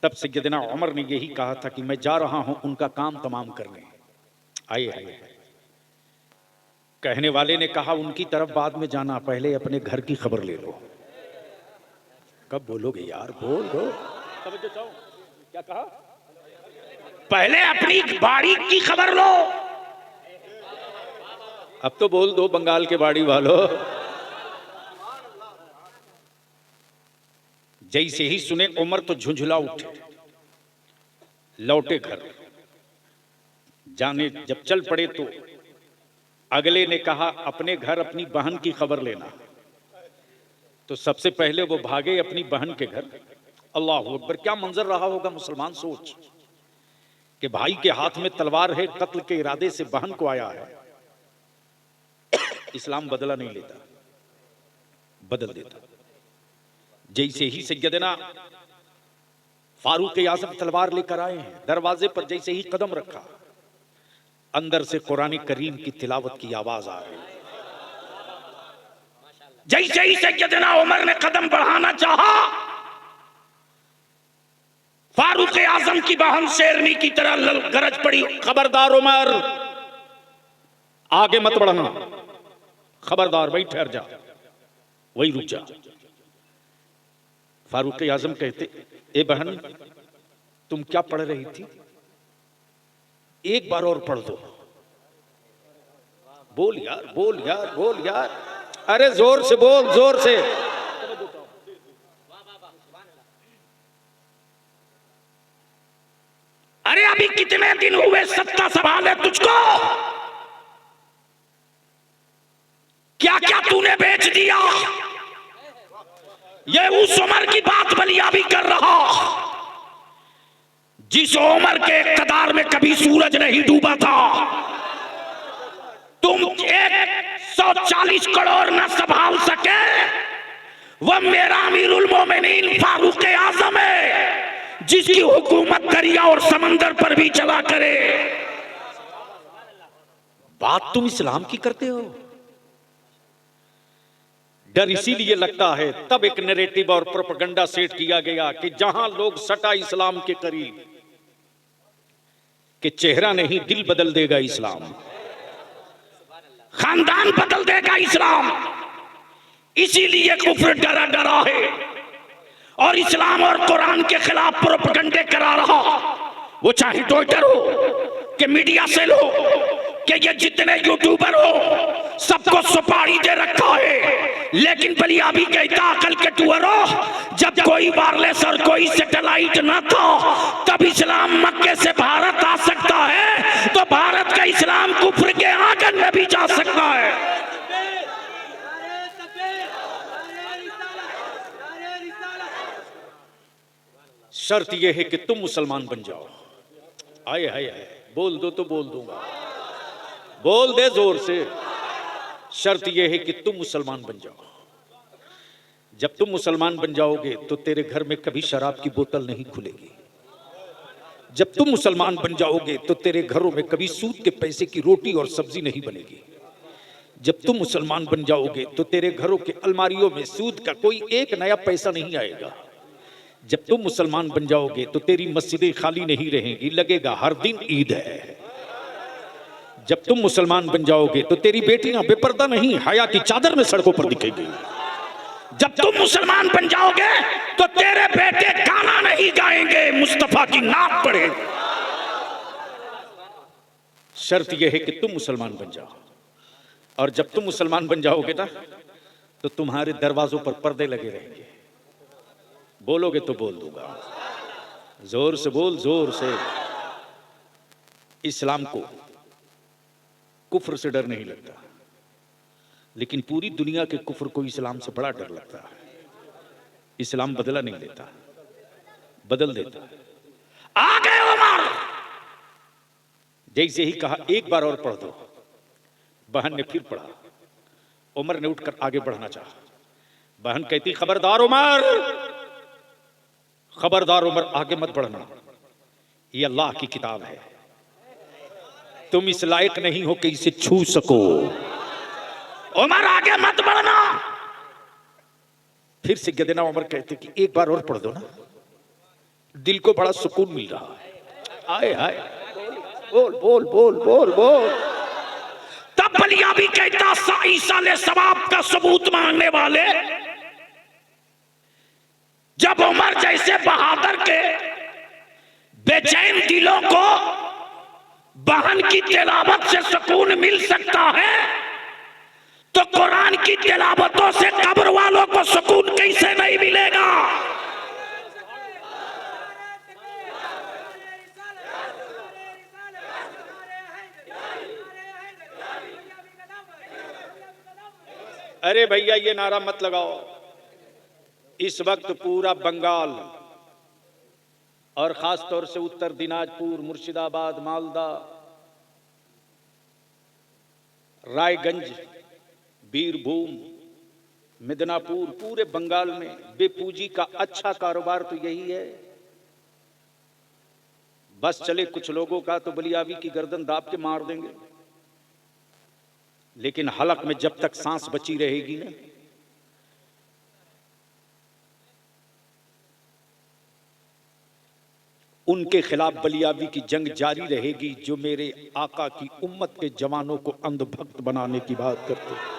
तब सैयदना उमर ने यही कहा था कि मैं जा रहा हूं उनका काम तमाम करने। आए आए, कहने वाले ने कहा, उनकी तरफ बाद में जाना, पहले अपने घर की खबर ले लो। कब बोलोगे यार? बोल दो, क्या कहा? पहले अपनी बाड़ी की खबर लो। अब तो बोल दो बंगाल के बाड़ी वालों। जैसे ही सुने उमर तो झुंझुला उठे, लौटे घर जाने। जब चल पड़े तो अगले ने कहा, अपने घर अपनी बहन की खबर लेना। तो सबसे पहले वो भागे अपनी बहन के घर। अल्लाह अकबर, क्या मंजर रहा होगा मुसलमान। सोच कि भाई के हाथ में तलवार है, कत्ल के इरादे से बहन को आया है। इस्लाम बदला नहीं लेता, बदल देता। जैसे ही सैयदना फारूक आज़म तलवार लेकर आए हैं, दरवाजे पर जैसे ही कदम रखा, अंदर से कुरान करीम की तिलावत की आवाज आ रही। जैसे ही सैयदना उमर ने कदम बढ़ाना चाहा, फारूक आज़म की बहन शेरनी की तरह गरज पड़ी, खबरदार उमर, आगे मत बढ़ना, खबरदार, वही ठहर जा, वही रुक जा। फारूक आज़म कहते, ए बहन, तुम क्या पढ़ रही थी? एक बार और पढ़ दो। बोल यार, बोल यार, बोल यार। अरे जोर से बोल, जोर से। अरे अभी कितने दिन हुए सत्ता संभाले तुझको, क्या क्या तूने बेच दिया। ये उस उम्र की बात बलिया भी कर रहा जिस उम्र के इक़्तिदार में कभी सूरज नहीं डूबा था। तुम 140 करोड़ न संभाल सके, वह मेरा अमीरुल मोमिनीन फारूक आजम है जिसकी हुकूमत दरिया और समंदर पर भी चला करे। बात तुम इस्लाम की करते हो। डर इसीलिए लगता है, तब एक नैरेटिव और प्रोपेगेंडा सेट किया गया कि जहां लोग सटा इस्लाम के करीब, कि चेहरा नहीं दिल बदल देगा इस्लाम, खानदान बदल देगा इस्लाम। इसीलिए कुफ्र डरा डरा है और इस्लाम और कुरान के खिलाफ प्रोपेगेंडे करा रहा, वो चाहे ट्विटर हो कि मीडिया सेल हो कि ये जितने यूट्यूबर हो, सबको सुपारी दे रखा है। लेकिन बलिया भी कहता अकल के टुअरो, जब कोई वायरलेस और कोई सैटेलाइट न था तब इस्लाम मक्के से भारत आ सकता है, तो भारत का इस्लाम कुफ्र के आंगन में भी जा सकता है। शर्त यह है कि तुम मुसलमान बन जाओ। आए हाय हाय, बोल दो तो बोल दूंगा, बोल दे जोर से। शर्त यह है कि तुम मुसलमान बन जाओ। जब तुम मुसलमान बन जाओगे तो तेरे घर में कभी शराब की बोतल नहीं खुलेगी। जब तुम मुसलमान बन जाओगे तो तेरे घरों में कभी सूद के पैसे की रोटी और सब्जी नहीं बनेगी। जब तुम मुसलमान बन जाओगे तो तेरे घरों के अलमारियों में सूद का कोई एक नया पैसा नहीं आएगा। जब तुम मुसलमान बन जाओगे तो तेरी मस्जिदें खाली नहीं रहेंगी, लगेगा हर दिन ईद है। जब तुम मुसलमान बन जाओगे तो तेरी बेटियां बेपर्दा नहीं, हया की चादर में सड़कों पर दिखेगी। जब तुम मुसलमान बन जाओगे तो तेरे बेटे गाना नहीं गाएंगे, मुस्तफा की नाक पढ़ेंगे। शर्त यह है कि तुम मुसलमान बन जाओ, और जब तुम मुसलमान बन जाओगे ना तो तुम्हारे दरवाजों पर पर्दे लगे रहेंगे। बोलोगे तो बोल दूंगा, जोर से बोल, जोर से। इस्लाम को कुफ्र से डर नहीं लगता, लेकिन पूरी दुनिया के कुफ्र को इस्लाम से बड़ा डर लगता है। इस्लाम बदला नहीं देता, बदल देता है। आ गए उमर, जैसे ही कहा एक बार और पढ़ दो, बहन ने फिर पढ़ा। उमर ने उठकर आगे बढ़ना चाहा। बहन कहती खबरदार उमर, खबरदार उमर, आगे मत बढ़ना, ये अल्लाह की किताब है, तुम इस लायक नहीं हो कि इसे छू सको। उमर आगे मत बढ़ना। फिर से गदेना उमर कहते कि एक बार और पढ़ दो ना, दिल को बड़ा सुकून मिल रहा है। आए हाय, बोल बोल बोल बोल बोल। तब बलिया भी कहता ईसा ने सवाब का सबूत मांगने वाले, जब उमर जैसे बहादुर के बेचैन दिलों को बहन की तिलावत से सुकून मिल सकता है, तो कुरान की तिलावतों से कब्र वालों को सुकून कैसे नहीं मिलेगा। अरे भैया ये नारा मत लगाओ। इस वक्त पूरा बंगाल और खास तौर से उत्तर दिनाजपुर, मुर्शिदाबाद, मालदा, रायगंज, बीरभूम, मिदनापुर, पूरे बंगाल में बेपूंजी का अच्छा कारोबार तो यही है। बस चले कुछ लोगों का तो बलियावी की गर्दन दाब के मार देंगे, लेकिन हलक में जब तक सांस बची रहेगी ना, उनके खिलाफ बलियावी की जंग जारी रहेगी, जो मेरे आका की उम्मत के जवानों को अंधभक्त बनाने की बात करते हैं।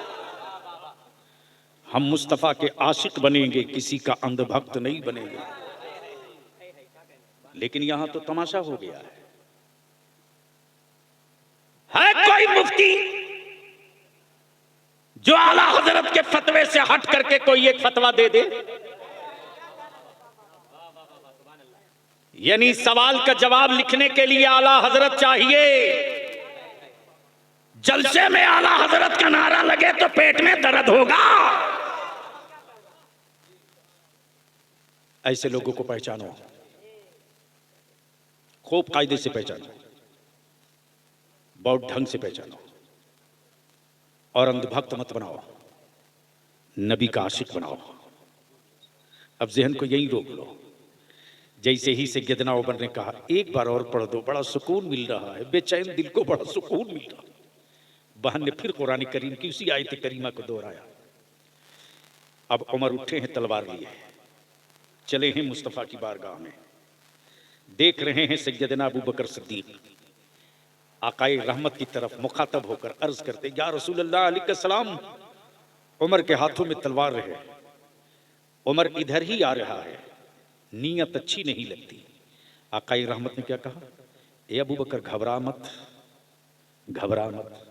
हम मुस्तफा के आशिक बनेंगे, किसी का अंधभक्त नहीं बनेंगे। लेकिन यहां तो तमाशा हो गया है कोई मुफ्ती जो आला हजरत के फतवे से हट करके कोई एक फतवा दे दे, यानी सवाल का जवाब लिखने के लिए आला हजरत चाहिए। जलसे में आला हजरत का नारा लगे तो पेट में दर्द होगा। ऐसे लोगों को पहचानो, खूब कायदे से पहचानो, बहुत ढंग से पहचानो, और अंधभक्त मत बनाओ, नबी का आशिक बनाओ। अब जहन को यहीं रोक लो। जैसे ही सैयदना उमर ने कहा एक बार और पढ़ दो, बड़ा सुकून मिल रहा है, बेचैन दिल को बड़ा सुकून मिल रहा है, बहन ने फिर कुरान करीम की उसी आयत करीमा को दोहराया। अब उमर उठे हैं, तलवार लिए, चले हैं मुस्तफा की बारगाह में, देख रहे हैं सैयदना अबू बकर सिद्दीक आकाए रहमत की तरफ मुखातब होकर अर्ज करते, या रसूल अल्लाह अलैहिस्सलाम। उमर के हाथों में तलवार रहे, उमर इधर ही आ रहा है, नीयत अच्छी नहीं लगती। आकाए रहमत ने क्या कहा, ए अबू बकर घबरा मत, घबरा मत,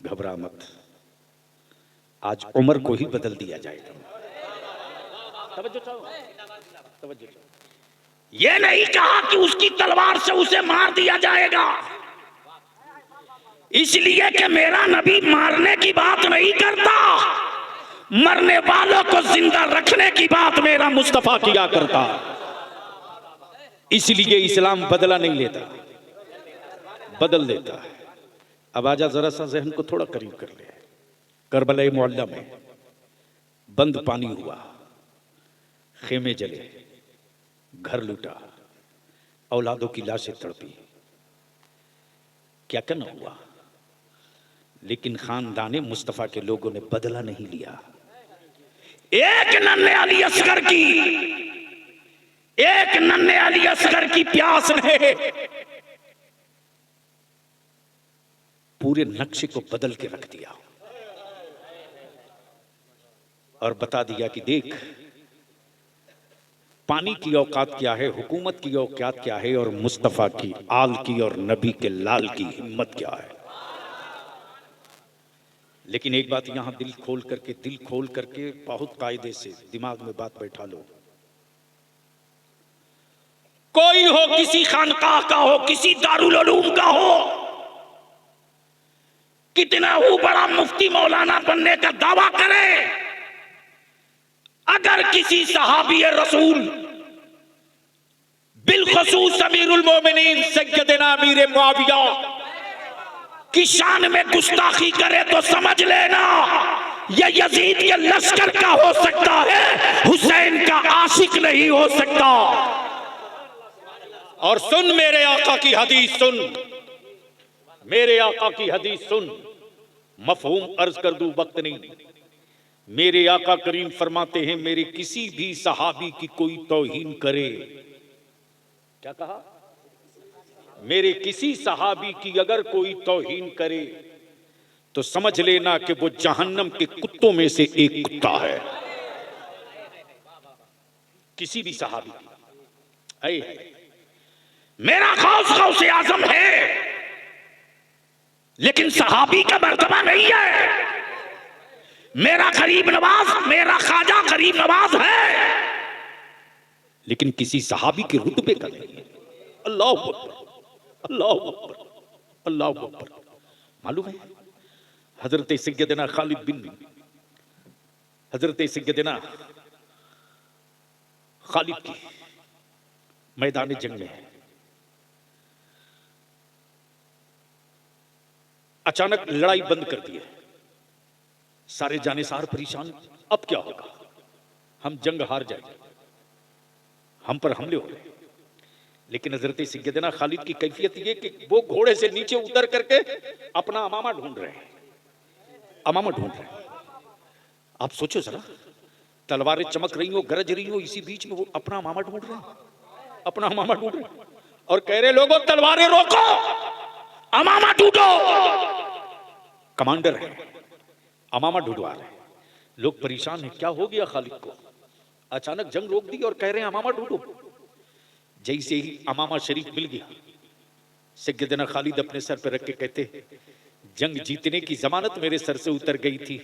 घबरा मत, आज उमर को ही बदल दिया जाएगा। तवज्जो चाहो, तवज्जो चाहो। यह नहीं कहा कि उसकी तलवार से उसे मार दिया जाएगा, इसलिए कि मेरा नबी मारने की बात नहीं करता, मरने वालों को जिंदा रखने की बात मेरा मुस्तफा किया करता। इसलिए इस्लाम बदला नहीं लेता, बदल देता है। अब आजा जरा सा जहन को थोड़ा करीब कर ले। करबला मुअल्ला में बंद पानी हुआ, खेमे जले, घर लूटा, औलादों की लाशें तड़पी, क्या क्या न हुआ, लेकिन खानदाने मुस्तफा के लोगों ने बदला नहीं लिया। एक नन्हे अली असगर की, एक नन्हे अली असगर की प्यास ने पूरे नक्शे को बदल के रख दिया और बता दिया कि देख, पानी की औकात क्या है, हुकूमत की औकात क्या है, और मुस्तफा की आल की और नबी के लाल की हिम्मत क्या है। लेकिन एक बात यहां दिल खोल करके बहुत कायदे से दिमाग में बात बैठा लो। कोई हो, किसी खानकाह का हो, किसी दारुल उलूम का हो, कितना हो बड़ा मुफ्ती मौलाना बनने का दावा करे, अगर किसी सहाबी रसूल बिलखसूस अमीरुल मोमिनीन सैयदना अमीर मुआविया की शान में गुस्ताखी करे तो समझ लेना यह यजीद के लश्कर का हो सकता है, हुसैन का आशिक नहीं हो सकता। और सुन मेरे आका की हदीस, सुन मेरे आका की हदीस सुन, मफहूम अर्ज कर दूं, वक्त नहीं। मेरे आका करीम फरमाते हैं, मेरे किसी भी सहाबी की कोई तौहीन करे, क्या कहा, मेरे किसी सहाबी की अगर कोई तौहीन करे तो समझ लेना कि वो जहन्नम के कुत्तों में से एक कुत्ता है। किसी भी सहाबी की। है मेरा गौसे आजम है, लेकिन सहाबी का मर्तबा नहीं है। मेरा गरीब नवाज, मेरा ख्वाजा गरीब नवाज है, लेकिन किसी सहाबी के रुतबे का नहीं है। अल्लाह अकबर, अल्लाह अकबर, अल्लाह अकबर। मालूम है हजरत सैयदना खालिद बिन, हजरत सैयदना खालिद की मैदान जंग में अचानक लड़ाई बंद कर दी है, सारे जानेसार परेशान, अब क्या होगा, हम जंग हार जाएंगे, हम पर हमले हो रहे। लेकिन हजरत सैयदना खालिद की कैफियत ये कि वो घोड़े से नीचे उतर करके अपना अमामा ढूंढ रहे हैं, अमामा ढूंढ रहे हैं। आप सोचो जरा, तलवारें चमक रही हो, गरज रही हो, इसी बीच में वो अपना अमामा ढूंढ रहे हैं, अपना अमामा ढूंढ रहे हैं, और कह रहे लोगों तलवारें रोको, अमामा ढूंढो। कमांडर है, अमामा ढूंढवा रहे हैं। लोग परेशान हैं, क्या हो गया खालिद को, अचानक जंग रोक दी और कह रहे हैं अमामा ढूंढो। जैसे ही अमामा शरीफ मिल गया, सैयदना खालिद अपने सर पर रख के कहते, जंग जीतने की जमानत मेरे सर से उतर गई थी,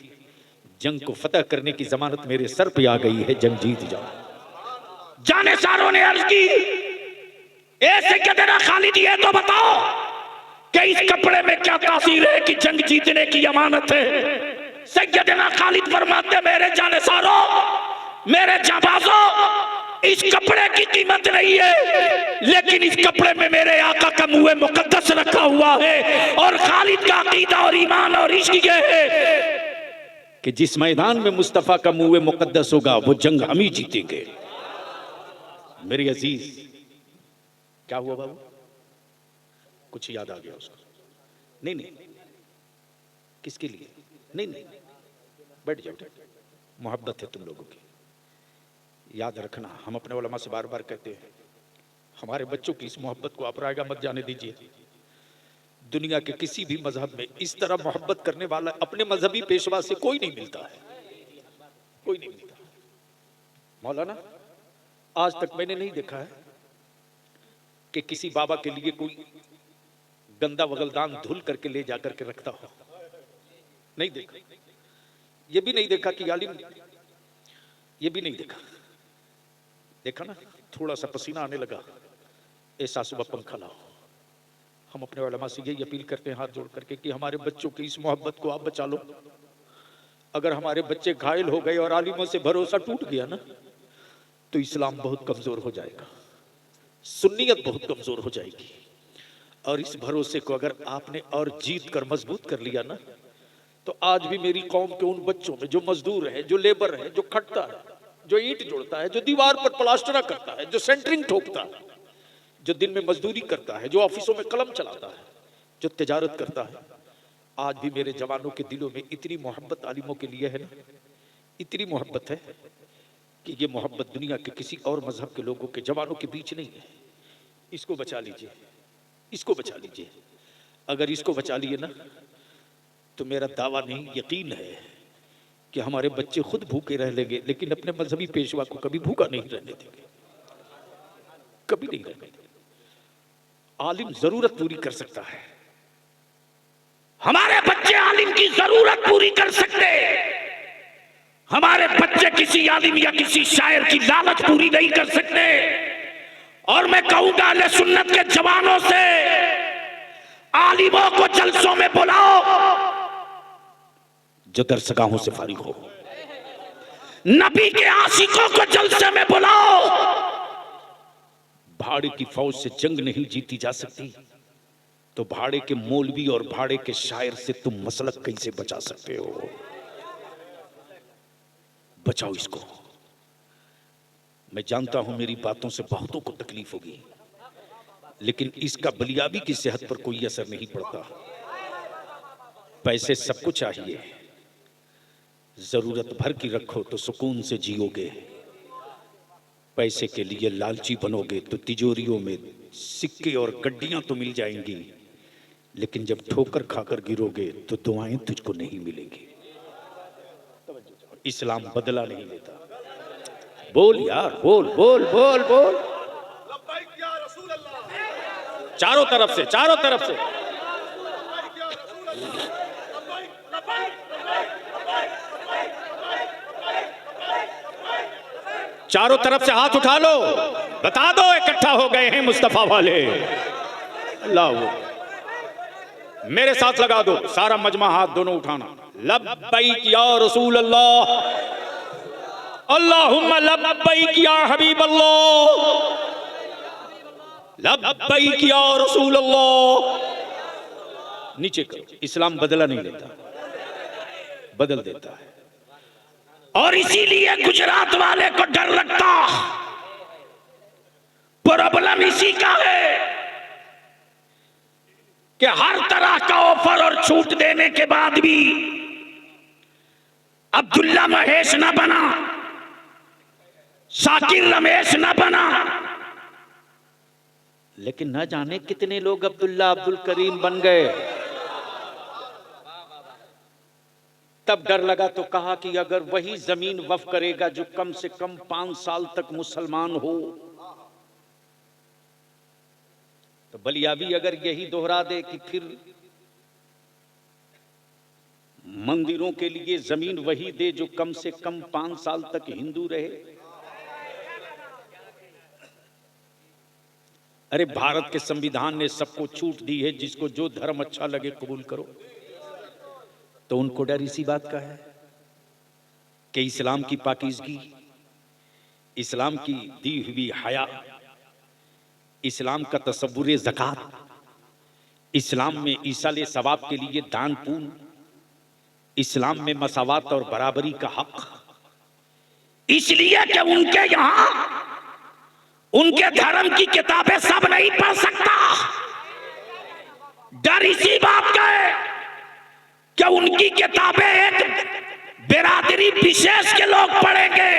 जंग को फतह करने की जमानत मेरे सर पे आ गई है, जंग जीत जाओ। जानेसारों ने अर्ज की, ए सैयदना खालिद ये तो बताओ कि इस कपड़े में क्या तासीर है कि जंग जीतने की अमानत है। सैयदना खालिद फरमाते, मेरे जानेसारों, मेरे जाबाजों, इस कपड़े की कीमत नहीं है, लेकिन इस कपड़े में मेरे आका का मुँह मुकद्दस रखा हुआ है। और खालिद का अकीदा और ईमान और इश्क ये है कि जिस मैदान में मुस्तफा का मुँह मुकद्दस होगा वो जंग हम ही जीतेंगे। मेरे अजीज, क्या हुआ बाबू? कुछ याद आ गया उसको? नहीं नहीं, किसके लिए? नहीं नहीं, बैठ जाओ, मोहब्बत है तुम लोगों की। याद रखना, हम अपने उलमा से बार बार कहते हैं, हमारे बच्चों की इस मोहब्बत को आप रायगा मत जाने दीजिए। दुनिया के किसी भी मजहब में इस तरह मोहब्बत करने वाला अपने मजहबी पेशवा से कोई नहीं मिलता है, कोई नहीं मिलता। मौलाना, आज तक मैंने नहीं देखा है कि किसी बाबा के लिए कोई गंदा वगलदान धुल करके ले जाकर के रखता हो, नहीं देखा। ये भी नहीं देखा कि आलिम, ये भी नहीं देखा। देखा ना, थोड़ा सा पसीना आने लगा, ऐसा सुबह पंखा लाओ। हम अपने उलमा से यही अपील करते हैं हाथ जोड़ करके कि हमारे बच्चों की इस मोहब्बत को आप बचा लो। अगर हमारे बच्चे घायल हो गए और आलिमों से भरोसा टूट गया ना, तो इस्लाम बहुत कमजोर हो जाएगा, सुन्नियत बहुत कमजोर हो जाएगी। और इस भरोसे को अगर आपने और जीत कर मजबूत कर लिया ना, तो आज भी मेरी कौम के उन बच्चों में जो मजदूर है, जो लेबर है, जो खटता है, जो ईंट जोड़ता है, जो दीवार पर प्लास्टरा करता है, जो सेंटरिंग ठोकता है, जो दिन में मजदूरी करता है, जो ऑफिसों में कलम चलाता है, जो तिजारत करता है, आज भी मेरे जवानों के दिलों में इतनी मोहब्बत आलिमों के लिए है ना, इतनी मोहब्बत है कि ये मोहब्बत दुनिया के किसी और मजहब के लोगों के जवानों के बीच नहीं है। इसको बचा लीजिए, इसको बचा लीजिए। अगर इसको बचा लिए ना, तो मेरा दावा नहीं, यकीन है कि हमारे बच्चे खुद भूखे रह लेंगे, लेकिन अपने मजहबी पेशवा को कभी भूखा नहीं रहने देंगे, कभी नहीं रहने देंगे। आलिम जरूरत पूरी कर सकता है, हमारे बच्चे आलिम की जरूरत पूरी कर सकते, हमारे बच्चे किसी आलिम या किसी शायर की लालच पूरी नहीं कर सकते। और मैं कहूंगा अहले सुन्नत के जवानों से, आलिमों को जलसों में बुलाओ जो दरसगाहों से फारिग हो, नबी के आशिकों को जलसे में बुलाओ। भाड़े की फौज से जंग नहीं जीती जा सकती, तो भाड़े के मौलवी और भाड़े के शायर से तुम मसलक कैसे बचा सकते हो? बचाओ इसको। मैं जानता हूं मेरी बातों से बहुतों को तकलीफ होगी, लेकिन इसका बलियाबी की सेहत पर कोई असर नहीं पड़ता। पैसे सबको चाहिए, जरूरत भर की रखो तो सुकून से जियोगे। पैसे के लिए लालची बनोगे तो तिजोरियों में सिक्के और गड्डियां तो मिल जाएंगी, लेकिन जब ठोकर खाकर गिरोगे तो दुआएं तुझको नहीं मिलेंगी। इस्लाम बदला नहीं लेता। बोल यार, बोल बोल बोल बोल, चारों तरफ से, चारों तरफ से। चारों तरफ से हाथ उठा लो, बता दो इकट्ठा हो गए हैं मुस्तफा वाले। अल्लाह, मेरे साथ लगा दो, सारा मजमा हाथ दोनों उठाना। लब्बैक या रसूल अल्लाह, अल्लाहुम्मा लब्बैक या हबीब अल्लाह, लब्बैक या रसूल अल्लाह। नीचे करो। इस्लाम बदला नहीं लेता, बदल देता है। और इसीलिए गुजरात वाले को डर लगता, प्रॉब्लम इसी का है कि हर तरह का ऑफर और छूट देने के बाद भी अब्दुल्ला महेश ना बना, शाकिर रमेश ना बना, लेकिन न जाने कितने लोग अब्दुल्ला अब्दुल करीम बन गए। तब डर लगा तो कहा कि अगर वही जमीन वफ करेगा जो कम से कम 5 साल तक मुसलमान हो, तो बलियाबी अगर यही दोहरा दे कि फिर मंदिरों के लिए जमीन वही दे जो कम से कम 5 साल तक हिंदू रहे। अरे भारत के संविधान ने सबको छूट दी है, जिसको जो धर्म अच्छा लगे कबूल करो। तो उनको डर इसी बात का है कि इस्लाम की पाकीज़गी, इस्लाम की दी हुई हया, इस्लाम का तसव्वुर ज़कात, इस्लाम में ईसाले सवाब के लिए दान पुण्य, इस्लाम में मसावात और बराबरी का हक, इसलिए कि उनके यहां उनके धर्म की किताबें सब नहीं पढ़ सकता। डर इसी बात का है कि उनकी किताबें एक बिरादरी विशेष के लोग पढ़ेंगे,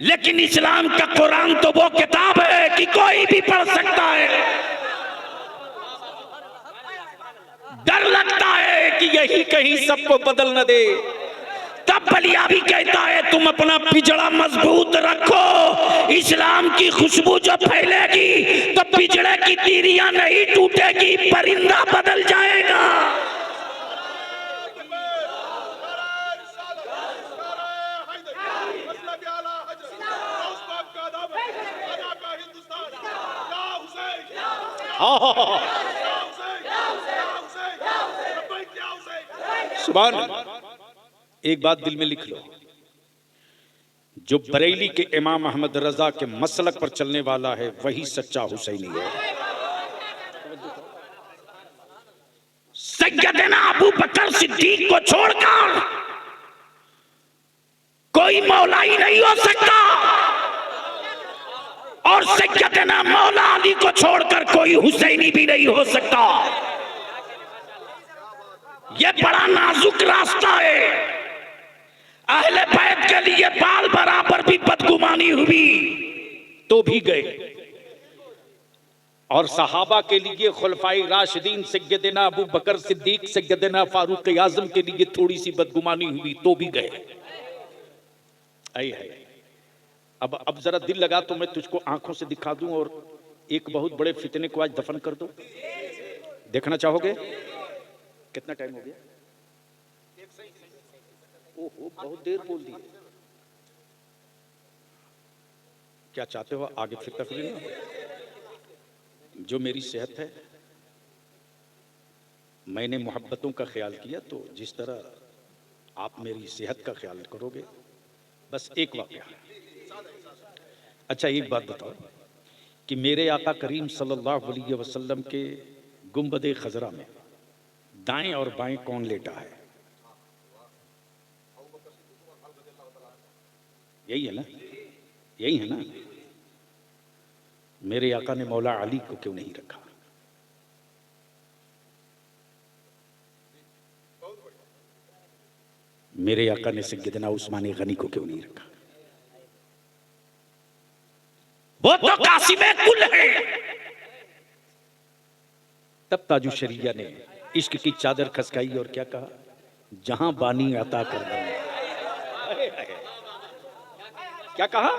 लेकिन इस्लाम का कुरान तो वो किताब है कि कोई भी पढ़ सकता है। डर लगता है कि यही कहीं सबको बदल न दे। तब बलियावी कहता है तुम अपना पिजड़ा मजबूत रखो, इस्लाम की खुशबू जो फैलेगी तो पिजड़े की तीरियां नहीं टूटेगी, परिंदा बदल जाएगा। सुभान अल्लाह। एक बात दिल में लिख लो, जो बरेली के इमाम अहमद रजा के मसलक पर चलने वाला है वही सच्चा हुसैनी है। सैयदना अबू बकर सिद्दीक को छोड़कर कोई मौलाई नहीं हो सकता, और सैयदना मौला अली को छोड़कर कोई हुसैनी भी नहीं हो सकता। यह बड़ा नाजुक रास्ता है। अहले बैत के लिए बाल बराबर भी बदगुमानी हुई तो भी गए, और सहाबा के लिए खुलफाए राशिदीन सैयदना अबू बकर सिद्दीक, सैयदना फारूक आजम के लिए थोड़ी सी बदगुमानी हुई तो भी गए। आई है। अब जरा दिल लगा तो मैं तुझको आंखों से दिखा दूं और एक बहुत बड़े फितने को आज दफन कर दो। देखना चाहोगे? कितना टाइम हो गया? ओहो, बहुत देर बोल दी। क्या चाहते हो आगे फिर तकरीर ना? जो मेरी सेहत है, मैंने मोहब्बतों का ख्याल किया, तो जिस तरह आप मेरी सेहत का ख्याल करोगे। बस एक वाकया। अच्छा, एक बात बताओ कि मेरे आका करीम सल्लल्लाहु अलैहि वसल्लम के गुंबदे खजरा में दाएं और बाएं कौन लेटा है? यही है ना? यही है ना? मेरे आका ने मौला अली को क्यों नहीं रखा? मेरे आका ने सैयदना उस्मान गनी को क्यों नहीं रखा? वो तो कासिमे कुल है। तब ताजु शरिया ने इश्क की चादर खसकाई और क्या कहा? जहां बानी अता कर दो। क्या कहा?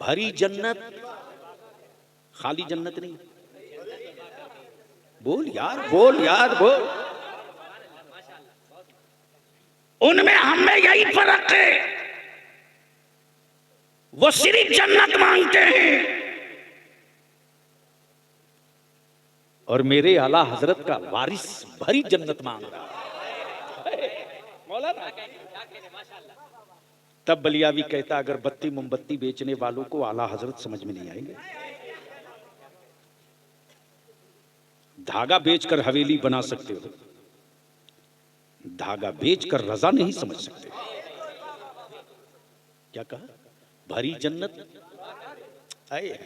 भरी जन्नत, खाली जन्नत नहीं। बोल यार, बोल यार, बोल। उनमें हमें यही फर्क है, वो सिर्फ जन्नत मांगते हैं, और मेरे आला हजरत का वारिस भरी जन्नत मांग रहा है। मौलाना तब बलियावी कहता, अगर बत्ती मोमबत्ती बेचने वालों को आला हजरत समझ में नहीं आएंगे। धागा बेचकर हवेली बना सकते हो, धागा बेचकर रजा नहीं समझ सकते। क्या कहा? भरी जन्नत। आए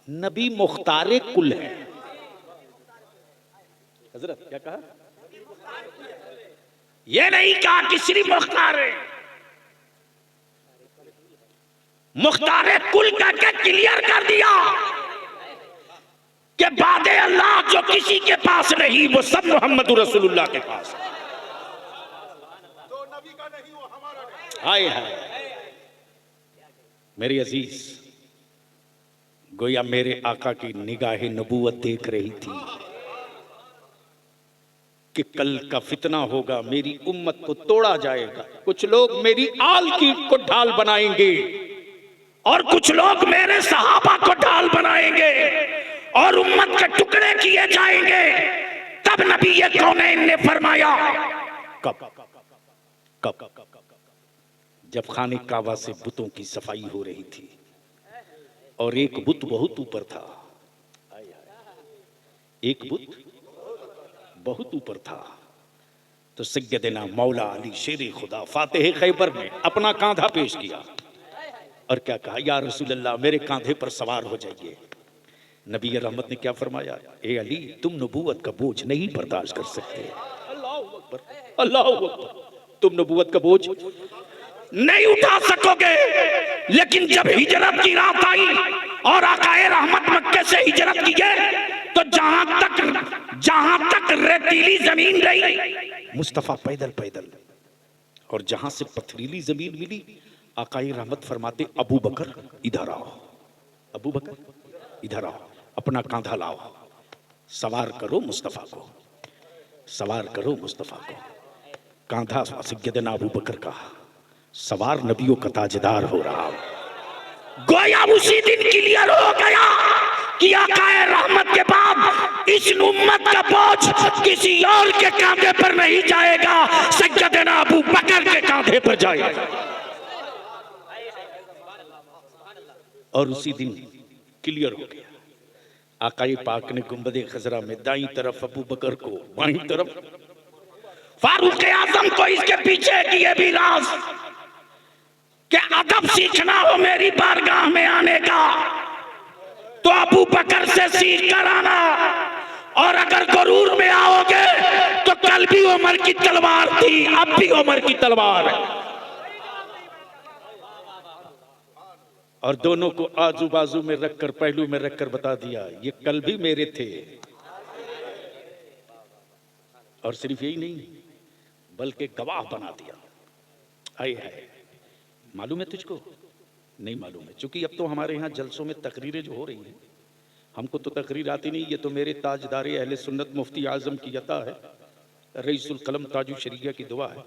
नबी मुख्तारे कुल है। हजरत क्या कहा? ये नहीं कहा कि सिर्फ मुख्तार है, मुख्तारे कुल करके क्लियर कर दिया कि बादे अल्लाह जो किसी के पास नहीं वो सब मोहम्मद रसूलुल्लाह के पास है। हाय हाय मेरी अजीज, गोया मेरे आका की निगाहे नबूवत देख रही थी। कि कल का फितना होगा, मेरी उम्मत को तोड़ा जाएगा, कुछ लोग मेरी आल की को ढाल बनाएंगे और कुछ लोग मेरे सहाबा को ढाल बनाएंगे और उम्मत के टुकड़े किए जाएंगे। तब नबी ये कौनैन ने फरमाया, कब कब जब खाने काबा से बुतों की सफाई हो रही थी और एक बुत बहुत ऊपर था, एक बुत बहुत ऊपर था, तो सैयदना मौला अली शेर खुदा फातिह खैबर ने अपना कांधा पेश किया और क्या कहा, या रसूल अल्लाह मेरे कांधे पर सवार हो जाइए। नबी रहमत ने क्या फरमाया, ए अली तुम नबूवत का बोझ नहीं बर्दाश्त कर सकते। अल्लाह अकबर, अल्लाह अकबर, तुम नबूवत का बोझ नहीं उठा सकोगे। लेकिन जब हिजरत की रात आई और आकाए रहमत मक्के से हिजरत किए तो जहां तक रेतीली जमीन रही, मुस्तफा पैदल पैदल, और जहां से पथरीली जमीन मिली आकाए रहमत फरमाते, अबू बकर इधर आओ, अबू बकर इधर आओ, अपना कांधा लाओ, सवार करो मुस्तफा को, सवार करो मुस्तफा को। कांधा सैयदना अबू बकर का, सवार नबियों का ताजदार हो रहा। गोया उसी दिन क्लियर हो गया कि आकाए रहमत के बाद इस उम्मत का बोझ किसी और के कांधे पर नहीं जाएगा, सैयदना अबू बकर के कांधे पर जाएगा। और उसी दिन क्लियर हो गया। आकाए पाक ने गुंबदे खजरा में दाईं तरफ अबू बकर को, बाईं तरफ फारूक आजम को, इसके पीछे की ये भी राज कि अदब सीखना हो मेरी बारगाह में आने का तो अबू बकर से सीख कर आना, और अगर गुरूर में आओगे तो कल भी उमर की तलवार थी, अब भी उमर की तलवार है। और दोनों को आजू बाजू में रखकर, पहलू में रखकर बता दिया, ये कल भी मेरे थे। और सिर्फ यही नहीं बल्कि गवाह बना दिया। आए है, मालूम है तुझको? नहीं मालूम है, क्योंकि अब तो हमारे यहाँ जलसों में तकरीरें जो हो रही हैं, हमको तो तकरीर आती नहीं, ये तो मेरे ताजदार अहले सुन्नत मुफ्ती आजम की अता है, रईसुल कलम ताजु शरिया की दुआ है,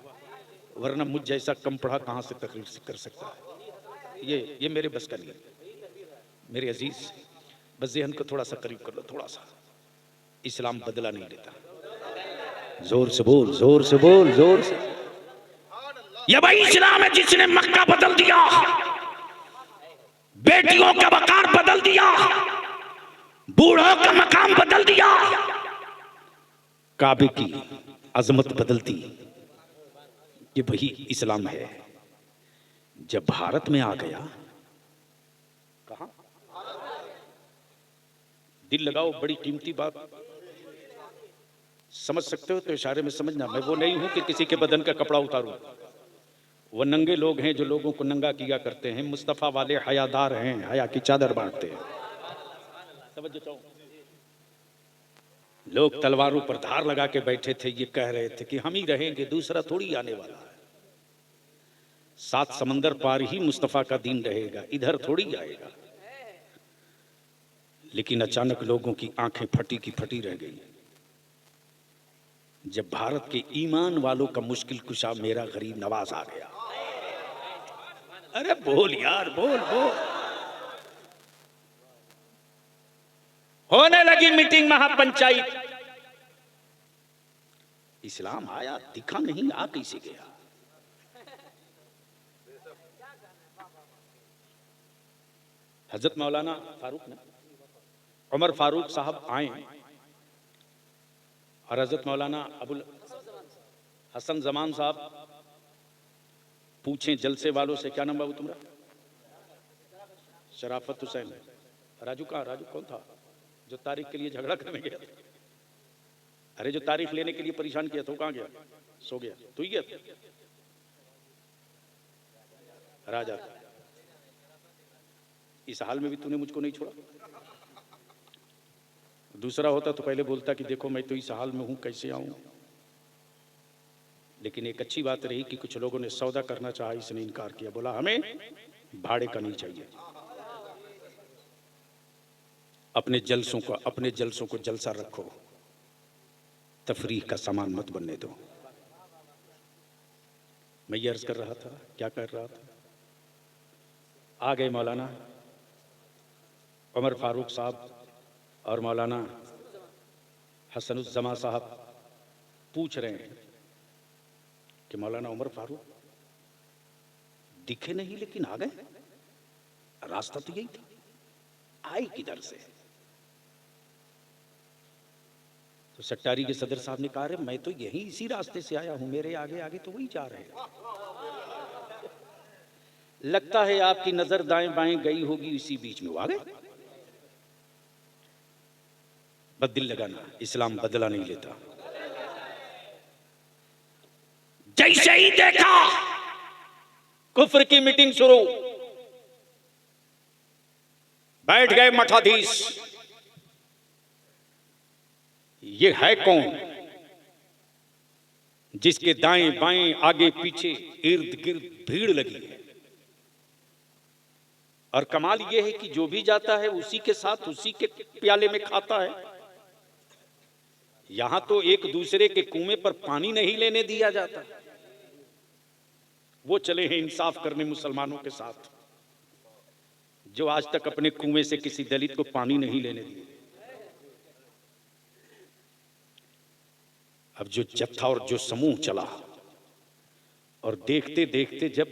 वरना मुझ जैसा कम पढ़ा कहाँ से तकरीर कर सकता है। ये मेरे बस का नहीं है। मेरे अजीज, बस ज़हन को थोड़ा सा करीब कर लो, थोड़ा सा। इस्लाम बदला नहीं लेता। जोर से बोल, जोर से बोल, जोर से। ये वही इस्लाम है जिसने मक्का बदल दिया, बेटियों का वकार बदल दिया, बूढ़ों का मकाम बदल दिया, काबे की अजमत बदलती। ये वही इस्लाम है। जब भारत में आ गया, कहां? दिल लगाओ, बड़ी कीमती बात। समझ सकते हो तो इशारे में समझना। मैं वो नहीं हूं कि किसी के बदन का कपड़ा उतारूं। वो नंगे लोग हैं जो लोगों को नंगा किया करते हैं। मुस्तफा वाले हयादार हैं, हया की चादर बांटते हैं। समझ जाओ। लोग तलवारों पर धार लगा के बैठे थे, ये कह रहे थे कि हम ही रहेंगे, दूसरा थोड़ी आने वाला है। 7 समंदर पार ही मुस्तफा का दीन रहेगा, इधर थोड़ी आएगा। लेकिन अचानक लोगों की आंखें फटी की फटी रह गई जब भारत के ईमान वालों का मुश्किल कुशा मेरा गरीब नवाज आ गया। अरे बोल यार, बोल बोल। होने लगी मीटिंग, महापंचायत। इस्लाम आया, दिखा नहीं, आ कैसे गया? हजरत मौलाना फारूक ने, उमर फारूक साहब आए और हजरत मौलाना अबुल हसन जमान साहब पूछें जलसे वालों से, क्या नाम बाबू तुम्हारा? शराफत हुसैन। राजू कहाँ? राजू कौन था जो तारीख के लिए झगड़ा करने गया? अरे जो तारीख लेने के लिए परेशान किया था वो कहाँ गया? सो गया। तू ही गया राजा। इस हाल में भी तूने मुझको नहीं छोड़ा। दूसरा होता तो पहले बोलता कि देखो मैं तो इस हाल में हूं, कैसे आऊं। लेकिन एक अच्छी बात रही कि कुछ लोगों ने सौदा करना चाहा, इसने इनकार किया, बोला हमें भाड़े का नहीं चाहिए। अपने जलसों को जलसा रखो। तफरीह का सामान मत बनने दो। मैं ये अर्ज कर रहा था, क्या कर रहा था, आ गए मौलाना उमर फारूक साहब और मौलाना हसनुज़्ज़मा साहब पूछ रहे हैं कि मौलाना उमर फारूक दिखे नहीं लेकिन आ गए, रास्ता तो यही था, आए किधर से? तो सट्टारी के सदर साहब ने कहा, मैं तो यही इसी रास्ते से आया हूं, मेरे आगे आगे तो वही जा रहे हैं। लगता है आपकी नजर दाएं बाएं गई होगी, इसी बीच में वो आ गए। बस दिल लगाना, इस्लाम बदला नहीं लेता। जैसे ही देखा कुफ्र की मीटिंग शुरू, बैठ गए मठाधीश। ये है कौन जिसके दाएं बाएं आगे पीछे इर्द गिर्द भीड़ लगी है? और कमाल यह है कि जो भी जाता है उसी के साथ उसी के प्याले में खाता है। यहां तो एक दूसरे के कुएं पर पानी नहीं लेने दिया जाता। वो चले हैं इंसाफ करने मुसलमानों के साथ, जो आज तक अपने कुएं से किसी दलित को पानी नहीं लेने दिए। अब जो जत्था और जो समूह चला, और देखते देखते जब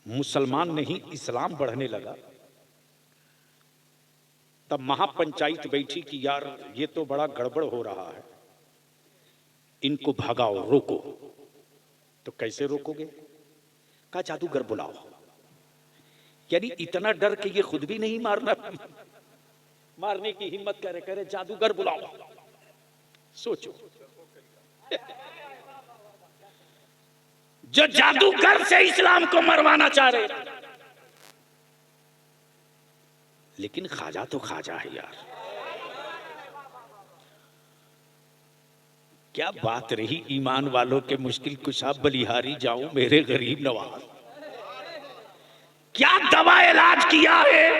मुसलमान नहीं इस्लाम बढ़ने लगा, तब महापंचायत बैठी कि यार ये तो बड़ा गड़बड़ हो रहा है, इनको भगाओ, रोको। तो कैसे रोकोगे? कहा जादूगर बुलाओ। यानी इतना डर कि ये खुद भी नहीं मारने की हिम्मत करे जादूगर बुलाओ। सोचो, जो जादूगर से इस्लाम को मरवाना चाह रहे, लेकिन ख्वाजा तो ख्वाजा है यार। क्या बात रही ईमान वालों के मुश्किल कुशा बलिहारी जाऊं मेरे गरीब नवाज। क्या दवा इलाज किया है,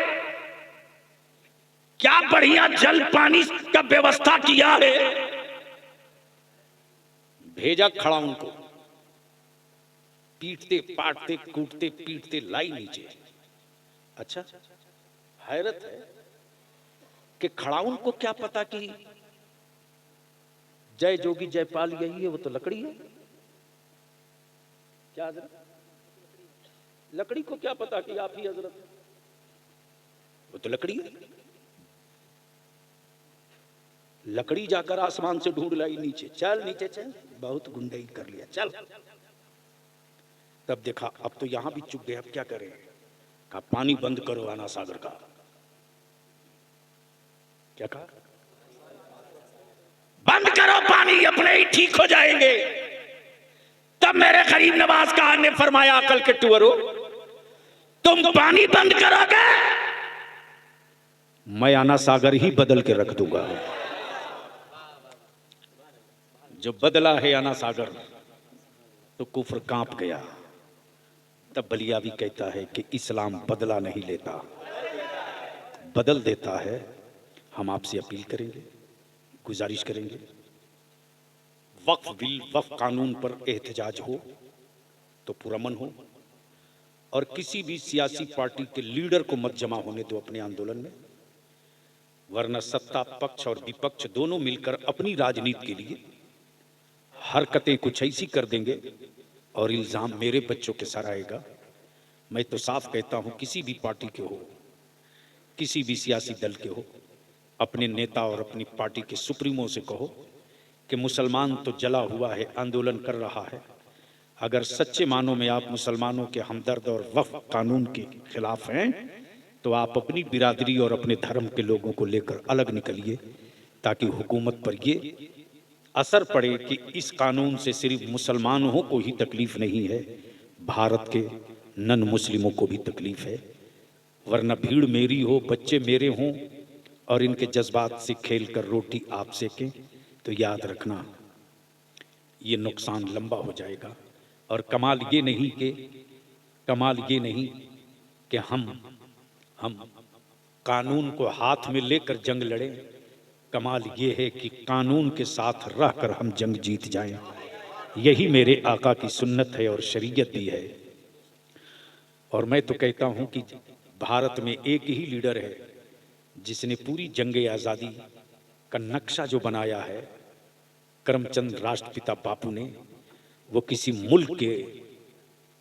क्या बढ़िया जल पानी का व्यवस्था किया है। भेजा खड़ा उनको, पीटते पाटते कूटते पीटते लाई नीचे। अच्छा, हैरत है कि खड़ाउन को क्या पता कि जय जोगी जयपाल यही है, वो तो लकड़ी है। क्या हजरत, लकड़ी को क्या पता कि आप ही हजरत, वो तो लकड़ी है। लकड़ी जाकर आसमान से ढूंढ लाई नीचे, चल नीचे चल, बहुत गुंडाई कर लिया, चल। तब देखा अब तो यहां भी चुप गए, अब क्या करें? कहा पानी बंद करो आना सागर का। क्या कहा? बंद करो पानी, अपने ही ठीक हो जाएंगे। तब मेरे गरीब नवाज खान ने फरमाया, अकल के टुअरो, तुम पानी बंद करोगे, मैं आना सागर ही बदल के रख दूंगा। जो बदला है आना सागर, तो कुफ्र कांप गया। तब बलियावी कहता है कि इस्लाम बदला नहीं लेता, बदल देता है। हम आपसे अपील करेंगे, गुजारिश करेंगे, वक्फ बिल, वक्फ कानून पर एहतजाज हो तो पुरअमन हो, और किसी भी सियासी पार्टी के लीडर को मत जमा होने दो अपने आंदोलन में, वरना सत्ता पक्ष और विपक्ष दोनों मिलकर अपनी राजनीति के लिए हरकतें कुछ ऐसी कर देंगे और इल्जाम मेरे बच्चों के सर आएगा। मैं तो साफ कहता हूं, किसी भी पार्टी के हो, किसी भी सियासी दल के हो, अपने नेता और अपनी पार्टी के सुप्रीमो से कहो कि मुसलमान तो जला हुआ है, आंदोलन कर रहा है। अगर सच्चे मानों में आप मुसलमानों के हमदर्द और वक्फ कानून के खिलाफ हैं, तो आप अपनी बिरादरी और अपने धर्म के लोगों को लेकर अलग निकलिए, ताकि हुकूमत पर ये असर पड़े कि इस कानून से सिर्फ मुसलमानों को ही तकलीफ नहीं है, भारत के नन मुस्लिमों को भी तकलीफ है। वरना भीड़ मेरी हो, बच्चे मेरे हों और इनके जज्बात से खेल कर रोटी आप सेकें, तो याद रखना ये नुकसान लंबा हो जाएगा। और कमाल ये नहीं कि हम कानून को हाथ में लेकर जंग लड़ें। कमाल ये है कि कानून के साथ रहकर हम जंग जीत जाएं। यही मेरे आका की सुन्नत है और शरीयत भी है। और मैं तो कहता हूं कि भारत में एक ही लीडर है जिसने पूरी जंग आज़ादी का नक्शा जो बनाया है, करमचंद राष्ट्रपिता बापू ने, वो किसी मुल्क के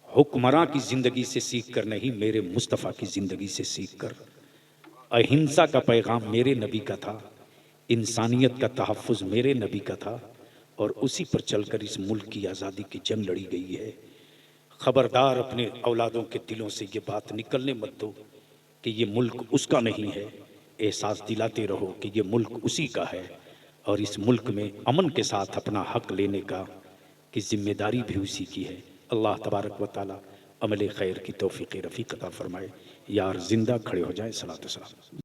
हुक्मरां की जिंदगी से सीख कर नहीं, मेरे मुस्तफ़ा की जिंदगी से सीख कर। अहिंसा का पैगाम मेरे नबी का था, इंसानियत का तहफ़्फ़ुज़ मेरे नबी का था, और उसी पर चलकर इस मुल्क की आज़ादी की जंग लड़ी गई है। खबरदार अपने औलादों के दिलों से ये बात निकलने मत दो कि ये मुल्क उसका नहीं है। एहसास दिलाते रहो कि ये मुल्क उसी का है, और इस मुल्क में अमन के साथ अपना हक लेने का की जिम्मेदारी भी उसी की है। अल्लाह तबारक व तआला अमल खैर की तौफीक रफ़ीक अता फरमाए। यार जिंदा खड़े हो जाए। सलातो सलाम।